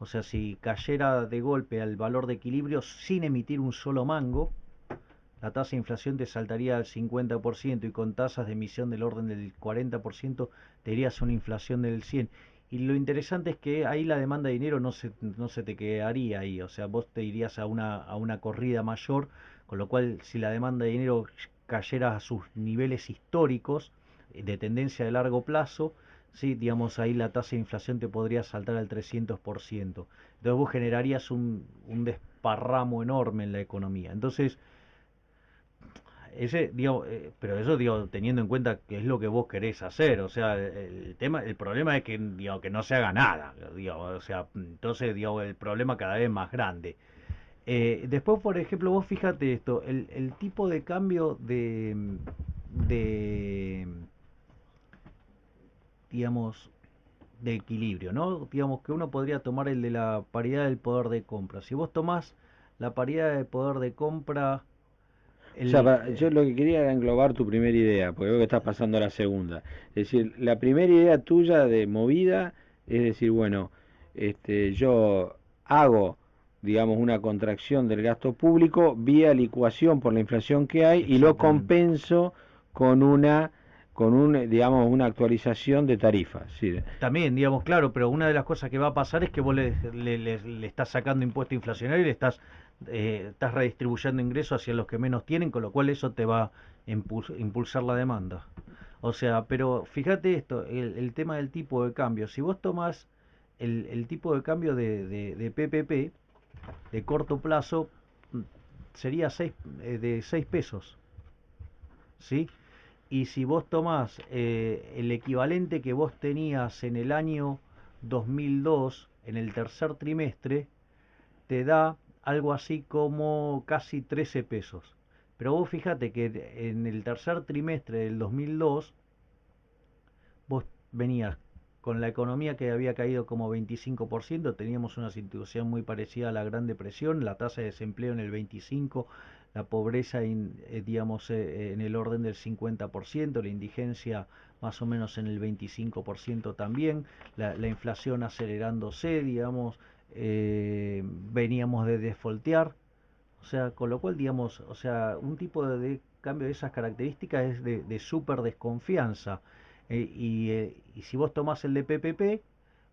o sea, si cayera de golpe al valor de equilibrio sin emitir un solo mango, la tasa de inflación te saltaría al 50% y con tasas de emisión del orden del 40% te irías a una inflación del 100%. Y lo interesante es que ahí la demanda de dinero no se te quedaría ahí, o sea, vos te irías a una corrida mayor, con lo cual si la demanda de dinero cayera a sus niveles históricos de tendencia de largo plazo, sí, digamos, ahí la tasa de inflación te podría saltar al 300%. Entonces vos generarías un desparramo enorme en la economía. Entonces, pero eso digo teniendo en cuenta que es lo que vos querés hacer, o sea, el problema es que digo que no se haga nada, digo, o sea, entonces digo el problema cada vez más grande. Después, por ejemplo, vos fíjate esto, el tipo de cambio de digamos de equilibrio, ¿no? Digamos que uno podría tomar el de la paridad del poder de compra. Si vos tomás la paridad de poder de compra, O sea, yo lo que quería era englobar tu primera idea, porque veo que estás pasando a la segunda. Es decir, la primera idea tuya de movida es decir, bueno, yo hago, digamos, una contracción del gasto público vía licuación por la inflación que hay y lo compenso con digamos, una actualización de tarifas. ¿Sí? También, digamos, claro, pero una de las cosas que va a pasar es que vos le estás sacando impuesto inflacionario y le estás redistribuyendo ingresos hacia los que menos tienen, con lo cual eso te va a impulsar la demanda. O sea, pero fíjate esto, el tema del tipo de cambio. Si vos tomás el tipo de cambio de PPP, de corto plazo, sería de 6 pesos. ¿Sí? Y si vos tomás el equivalente que vos tenías en el año 2002, en el tercer trimestre, te da algo así como casi 13 pesos. Pero vos fíjate que en el tercer trimestre del 2002, vos venías con la economía que había caído como 25%, teníamos una situación muy parecida a la Gran Depresión, la tasa de desempleo en el 25%, la pobreza digamos en el orden del 50%, la indigencia más o menos en el 25% también, la inflación acelerándose, digamos, veníamos de desfoltear, o sea, con lo cual, digamos, o sea, un tipo de cambio de esas características es de súper desconfianza. Y si vos tomás el de PPP,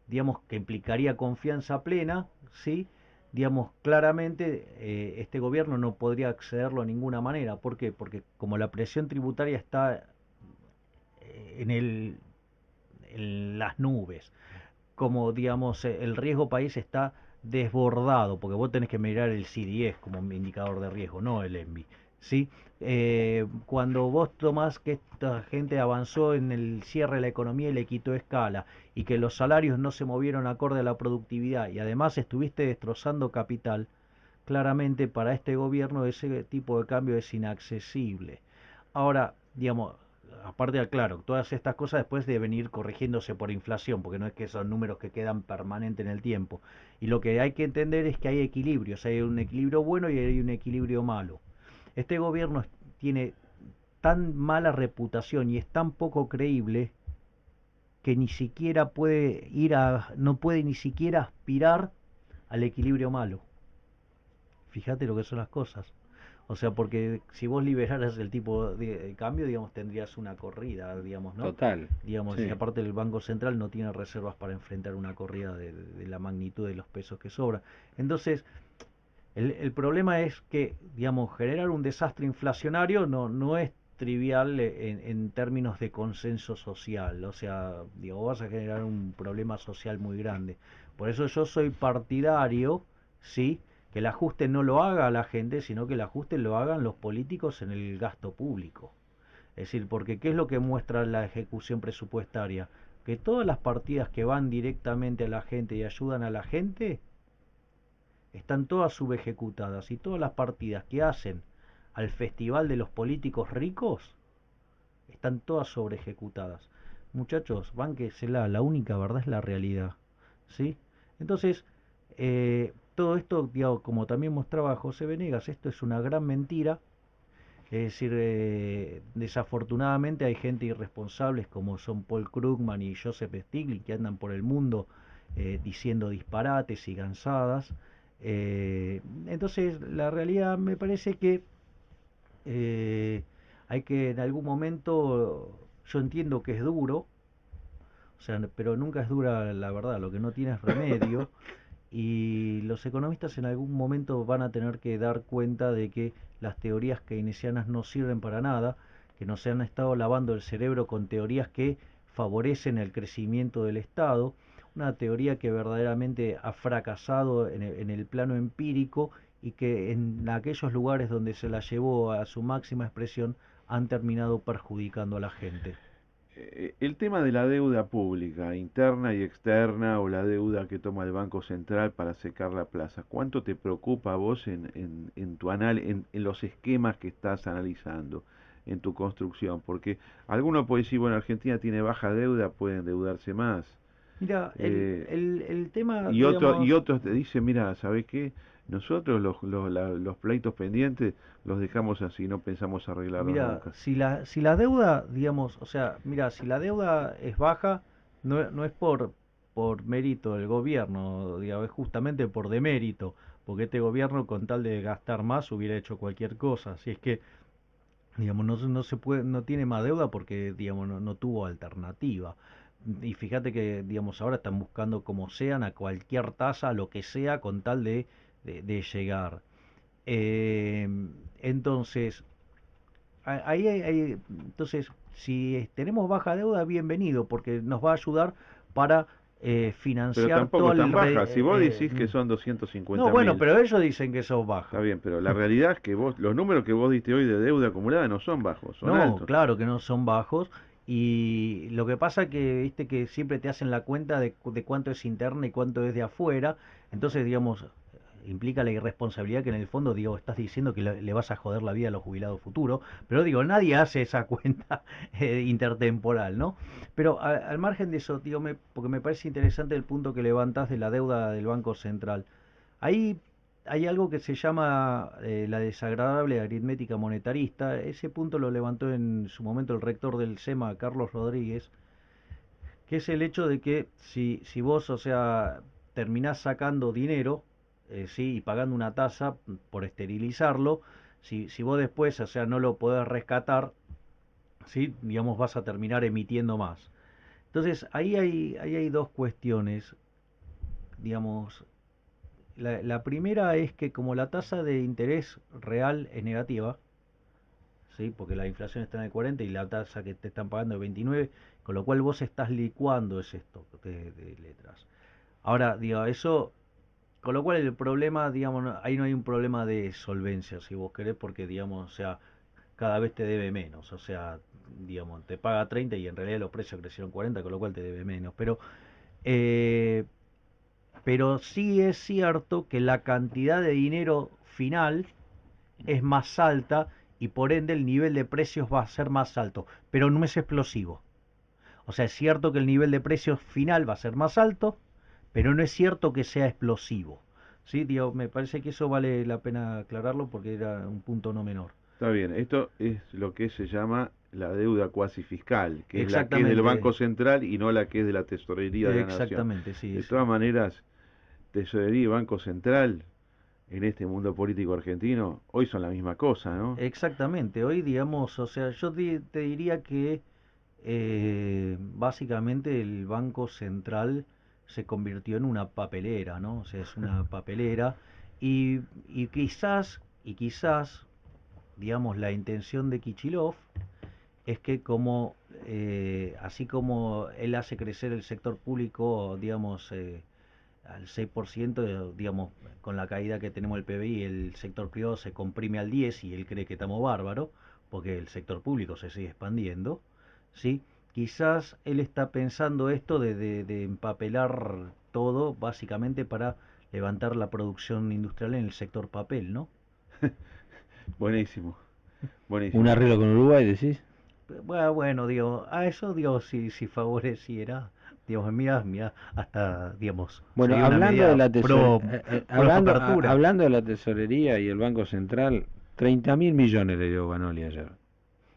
digamos que implicaría confianza plena, ¿sí? Digamos, claramente este gobierno no podría accederlo de ninguna manera. ¿Por qué? Porque como la presión tributaria está en las nubes, como digamos el riesgo país está desbordado, porque vos tenés que mirar el CDS como un indicador de riesgo, no el ENVI, ¿sí? Cuando vos tomás que esta gente avanzó en el cierre de la economía y le quitó escala, y que los salarios no se movieron acorde a la productividad, y además estuviste destrozando capital, claramente para este gobierno ese tipo de cambio es inaccesible. Ahora, digamos, aparte, claro, todas estas cosas después deben ir corrigiéndose por inflación, porque no es que son números que quedan permanentes en el tiempo. Y lo que hay que entender es que hay equilibrios, hay un equilibrio bueno y hay un equilibrio malo. Este gobierno tiene tan mala reputación y es tan poco creíble que ni siquiera no puede ni siquiera aspirar al equilibrio malo. Fíjate lo que son las cosas. O sea, porque si vos liberaras el tipo de cambio, digamos, tendrías una corrida, digamos, ¿no? Total. Digamos, sí. Y aparte el Banco Central no tiene reservas para enfrentar una corrida de la magnitud de los pesos que sobra. Entonces, el problema es que, digamos, generar un desastre inflacionario no es trivial en términos de consenso social. O sea, digo, vas a generar un problema social muy grande. Por eso yo soy partidario, ¿sí?, que el ajuste no lo haga la gente, sino que el ajuste lo hagan los políticos en el gasto público. Es decir, porque ¿qué es lo que muestra la ejecución presupuestaria? Que todas las partidas que van directamente a la gente y ayudan a la gente están todas subejecutadas, y todas las partidas que hacen al festival de los políticos ricos están todas sobreejecutadas. Muchachos, bánquesela, la única verdad es la realidad, ¿sí? Entonces, todo esto, digamos, como también mostraba José Venegas, esto es una gran mentira. Es decir, desafortunadamente hay gente irresponsables como son Paul Krugman y Joseph Stiglitz, que andan por el mundo diciendo disparates y gansadas. Entonces, la realidad me parece que hay que en algún momento, yo entiendo que es duro, o sea, pero nunca es dura la verdad, lo que no tiene es remedio. Y los economistas en algún momento van a tener que dar cuenta de que las teorías keynesianas no sirven para nada, que nos han estado lavando el cerebro con teorías que favorecen el crecimiento del Estado, una teoría que verdaderamente ha fracasado en el plano empírico, y que en aquellos lugares donde se la llevó a su máxima expresión han terminado perjudicando a la gente. El tema de la deuda pública, interna y externa, o la deuda que toma el Banco Central para secar la plaza, ¿cuánto te preocupa a vos en tu en los esquemas que estás analizando, en tu construcción? Porque alguno puede decir, bueno, Argentina tiene baja deuda, puede endeudarse más. Mira, el tema, y digamos, otros te dicen, mira, ¿sabés qué? Nosotros los pleitos pendientes los dejamos así, no pensamos arreglarlos mira, nunca. si la deuda, digamos, o sea, mira, si la deuda es baja, no es por mérito del gobierno, digamos, es justamente por demérito, porque este gobierno, con tal de gastar más, hubiera hecho cualquier cosa. Así es que, digamos, no se puede, no tiene más deuda porque, digamos, no tuvo alternativa. Y fíjate que, digamos, ahora están buscando como sean, a cualquier tasa, lo que sea, con tal de llegar. Eh, entonces, entonces, si tenemos baja deuda, bienvenido, porque nos va a ayudar para Pero financiar tampoco todo es tan el... baja. Si vos decís que son 250.000... No, bueno, pero ellos dicen que son bajas. Está bien, pero la realidad es que vos, los números que vos diste hoy de deuda acumulada no son bajos, son No, altos. claro que no son bajos. Y lo que pasa que, viste, que siempre te hacen la cuenta de cuánto es interna y cuánto es de afuera. Entonces, digamos, implica la irresponsabilidad que en el fondo, digo, estás diciendo que le vas a joder la vida a los jubilados futuros. Pero digo, nadie hace esa cuenta intertemporal, ¿no? Pero al margen de eso, digo, porque me parece interesante el punto que levantas de la deuda del Banco Central. Ahí hay algo que se llama la desagradable aritmética monetarista. Ese punto lo levantó en su momento el rector del SEMA, Carlos Rodríguez, que es el hecho de que si vos, o sea, terminás sacando dinero, sí, y pagando una tasa por esterilizarlo, si vos después, o sea, no lo podés rescatar, sí, digamos, vas a terminar emitiendo más. Entonces, ahí hay dos cuestiones, digamos. La primera es que, como la tasa de interés real es negativa, ¿sí? Porque la inflación está en el 40 y la tasa que te están pagando es 29, con lo cual vos estás licuando ese stock de letras. Ahora, digo, eso, con lo cual el problema, digamos, ahí no hay un problema de solvencia, si vos querés, porque, digamos, o sea, cada vez te debe menos, o sea, digamos, te paga 30 y en realidad los precios crecieron 40, con lo cual te debe menos. Pero sí es cierto que la cantidad de dinero final es más alta, y por ende el nivel de precios va a ser más alto, pero no es explosivo. O sea, es cierto que el nivel de precios final va a ser más alto, pero no es cierto que sea explosivo. ¿Sí? Digo, me parece que eso vale la pena aclararlo porque era un punto no menor. Está bien, esto es lo que se llama la deuda cuasi fiscal, que es la que es Exactamente. del Banco Central y no la que es de la Tesorería de la Nación. Exactamente, sí. De todas maneras, Tesorería y Banco Central, en este mundo político argentino, hoy son la misma cosa, ¿no? Exactamente, hoy, digamos, o sea, yo te diría que básicamente el Banco Central se convirtió en una papelera, ¿no? O sea, es una papelera, y quizás, digamos, la intención de Kicillof es que, como así como él hace crecer el sector público, digamos, al 6%, digamos, con la caída que tenemos del PBI, el sector privado se comprime al 10% y él cree que estamos bárbaros, porque el sector público se sigue expandiendo, ¿sí? Quizás él está pensando esto de empapelar todo, básicamente para levantar la producción industrial en el sector papel, ¿no? Buenísimo, buenísimo. ¿Un arreglo con Uruguay, decís? Bueno, digo, a eso, digo, si favoreciera, digamos, mira, hasta, digamos, Bueno, sería una hablando medida de la apertura. hablando de la tesorería y el Banco Central, 30.000 millones le dio Banoli ayer.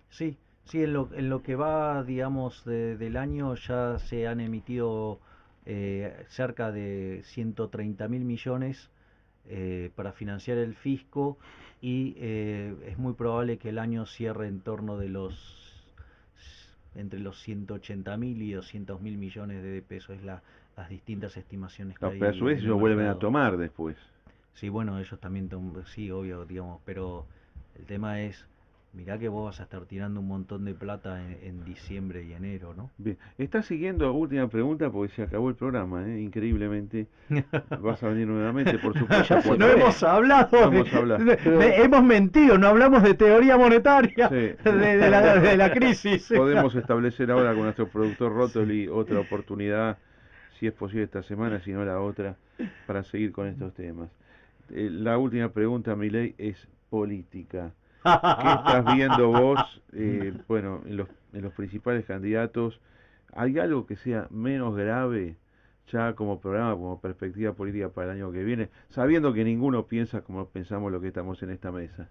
Sí, en lo que va, digamos, del año ya se han emitido cerca de 130.000 millones para financiar el fisco y es muy probable que el año cierre en torno de entre los 180.000 y 200.000 millones de pesos, es las distintas estimaciones que No, hay pero a su vez en el ellos vuelven a mercado. tomar después. Sí, bueno, ellos también, sí, obvio, digamos, pero el tema es, mirá que vos vas a estar tirando un montón de plata en diciembre y enero, ¿no? Bien, está siguiendo, última pregunta, porque se acabó el programa, increíblemente. Vas a venir nuevamente, por supuesto. No hemos hablado, No hemos hablado. hemos mentido, no hablamos de teoría monetaria, Sí. de la crisis. Podemos establecer ahora con nuestro productor Rotoli otra oportunidad, si es posible esta semana, si no la otra, para seguir con estos temas. La última pregunta, Milei, es política. ¿Qué estás viendo vos, bueno, en los principales candidatos? ¿Hay algo que sea menos grave ya como programa, como perspectiva política para el año que viene, sabiendo que ninguno piensa como pensamos los que estamos en esta mesa?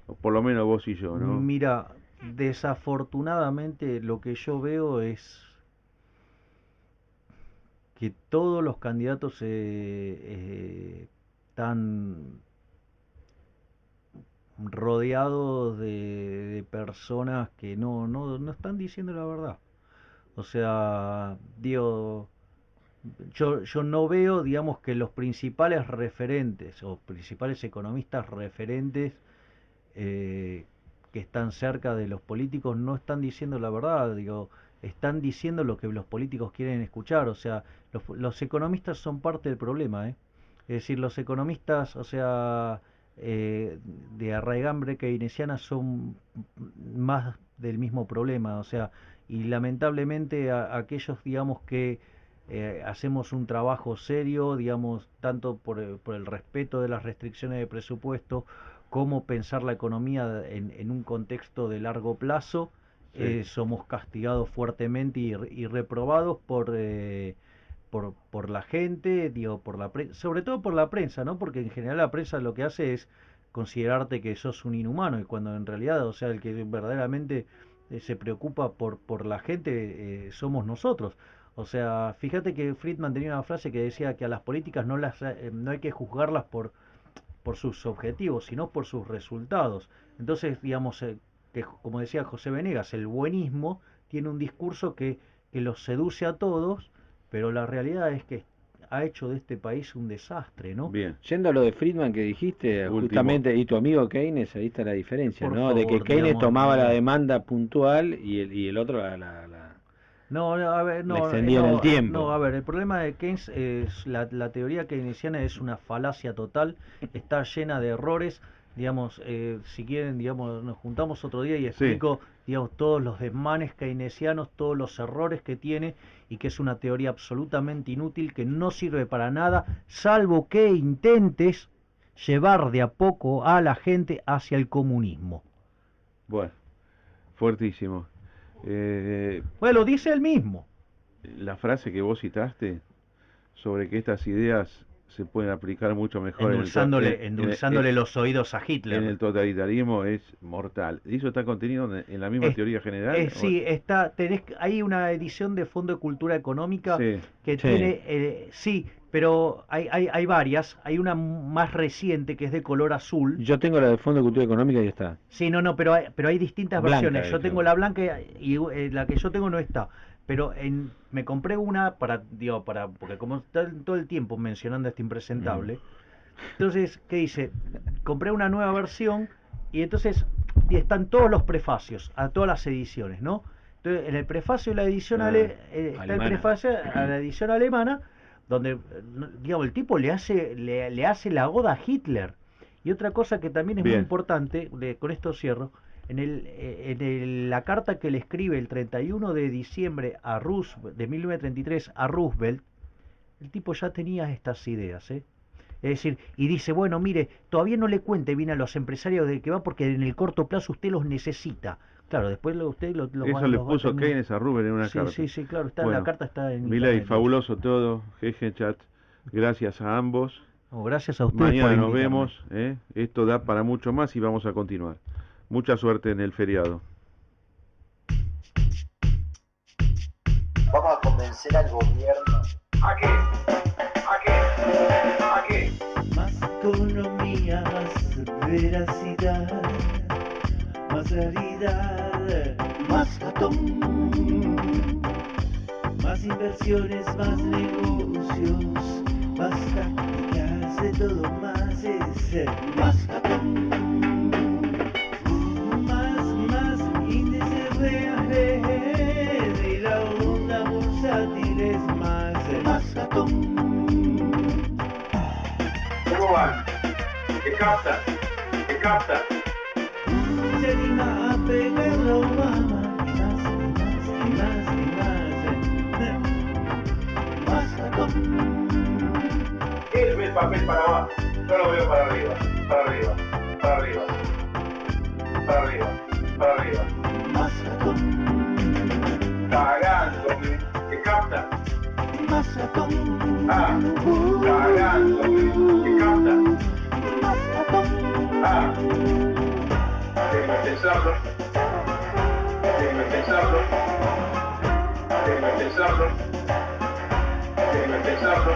O por lo menos vos y yo, ¿no? Mira, desafortunadamente lo que yo veo es que todos los candidatos están rodeados de personas que no están diciendo la verdad. O sea, digo, yo no veo, digamos, que los principales referentes o principales economistas referentes que están cerca de los políticos no están diciendo la verdad, digo, están diciendo lo que los políticos quieren escuchar. O sea, los economistas son parte del problema, ¿eh? Es decir, los economistas, o sea, de arraigambre keynesiana son más del mismo problema, o sea, y lamentablemente aquellos, digamos, que hacemos un trabajo serio, digamos, tanto por el respeto de las restricciones de presupuesto, como pensar la economía en un contexto de largo plazo, Sí. somos castigados fuertemente y reprobados por la gente, digo, sobre todo por la prensa, ¿no? Porque en general la prensa lo que hace es considerarte que sos un inhumano, y cuando en realidad, o sea, el que verdaderamente se preocupa por la gente somos nosotros. O sea, fíjate que Friedman tenía una frase que decía que a las políticas no hay que juzgarlas por sus objetivos, sino por sus resultados. Entonces, digamos, que como decía José Venegas, el buenismo tiene un discurso que los seduce a todos, pero la realidad es que ha hecho de este país un desastre, ¿no? Bien. Yendo a lo de Friedman que dijiste, Último. Justamente, y tu amigo Keynes, ahí está la diferencia, Por ¿no? favor, de que Keynes digamos, tomaba no. la demanda puntual y el otro la No, a ver, la no, extendía en el tiempo. No, a ver, el problema de Keynes es la teoría keynesiana es una falacia total, está llena de errores. Digamos, si quieren, digamos, nos juntamos otro día y explico, digamos, todos los desmanes keynesianos, todos los errores que tiene, y que es una teoría absolutamente inútil, que no sirve para nada, salvo que intentes llevar de a poco a la gente hacia el comunismo. Bueno, fuertísimo. Bueno, lo dice él mismo. La frase que vos citaste sobre que estas ideas se pueden aplicar mucho mejor endulzándole los oídos a Hitler. En el totalitarismo es mortal. ¿Y eso está contenido en la misma teoría general? Sí, hay una edición de Fondo de Cultura Económica que tiene, pero hay varias. Hay una más reciente que es de color azul. Yo tengo la de Fondo de Cultura Económica y está. Sí, pero hay distintas Blanca, versiones. Yo tengo la blanca y la que yo tengo no está. Pero me compré una porque como están todo el tiempo mencionando a este impresentable, entonces, ¿qué hice? Compré una nueva versión y entonces están todos los prefacios a todas las ediciones, ¿no? Entonces, en el prefacio de la edición está el prefacio a la edición alemana, donde, digamos, el tipo le hace la oda a Hitler. Y otra cosa que también es muy importante, con esto cierro, la carta que le escribe el 31 de diciembre de 1933 a Roosevelt, el tipo ya tenía estas ideas, ¿eh? Es decir, y dice, bueno, mire, todavía no le cuente bien a los empresarios de que va porque en el corto plazo usted los necesita. Claro, después usted lo Eso le puso Keynes a Rubén en una carta. Sí, claro, la carta está en Milei, internet. fabuloso todo, jeje chat. Gracias a ambos. Gracias a ustedes. Mañana nos vemos, esto da para mucho más y vamos a continuar. Mucha suerte en el feriado. Vamos a convencer al gobierno. ¿A qué? Más economía, más veracidad, más realidad, más ratón, más inversiones, más negocios, más tácticas, de todo más es más ratón. Más índices reales y la onda bursátil es más ratón. ¿Cómo van? ¿Qué captan? Se anima a pegarle a Obama y más ratón. Él ve el papel para abajo, yo lo veo para arriba. Más ratón. Cagándome. ¿Qué captan? Más ratón. Cagándome. ¿Qué captan? Más ratón. Déjeme pensarlo.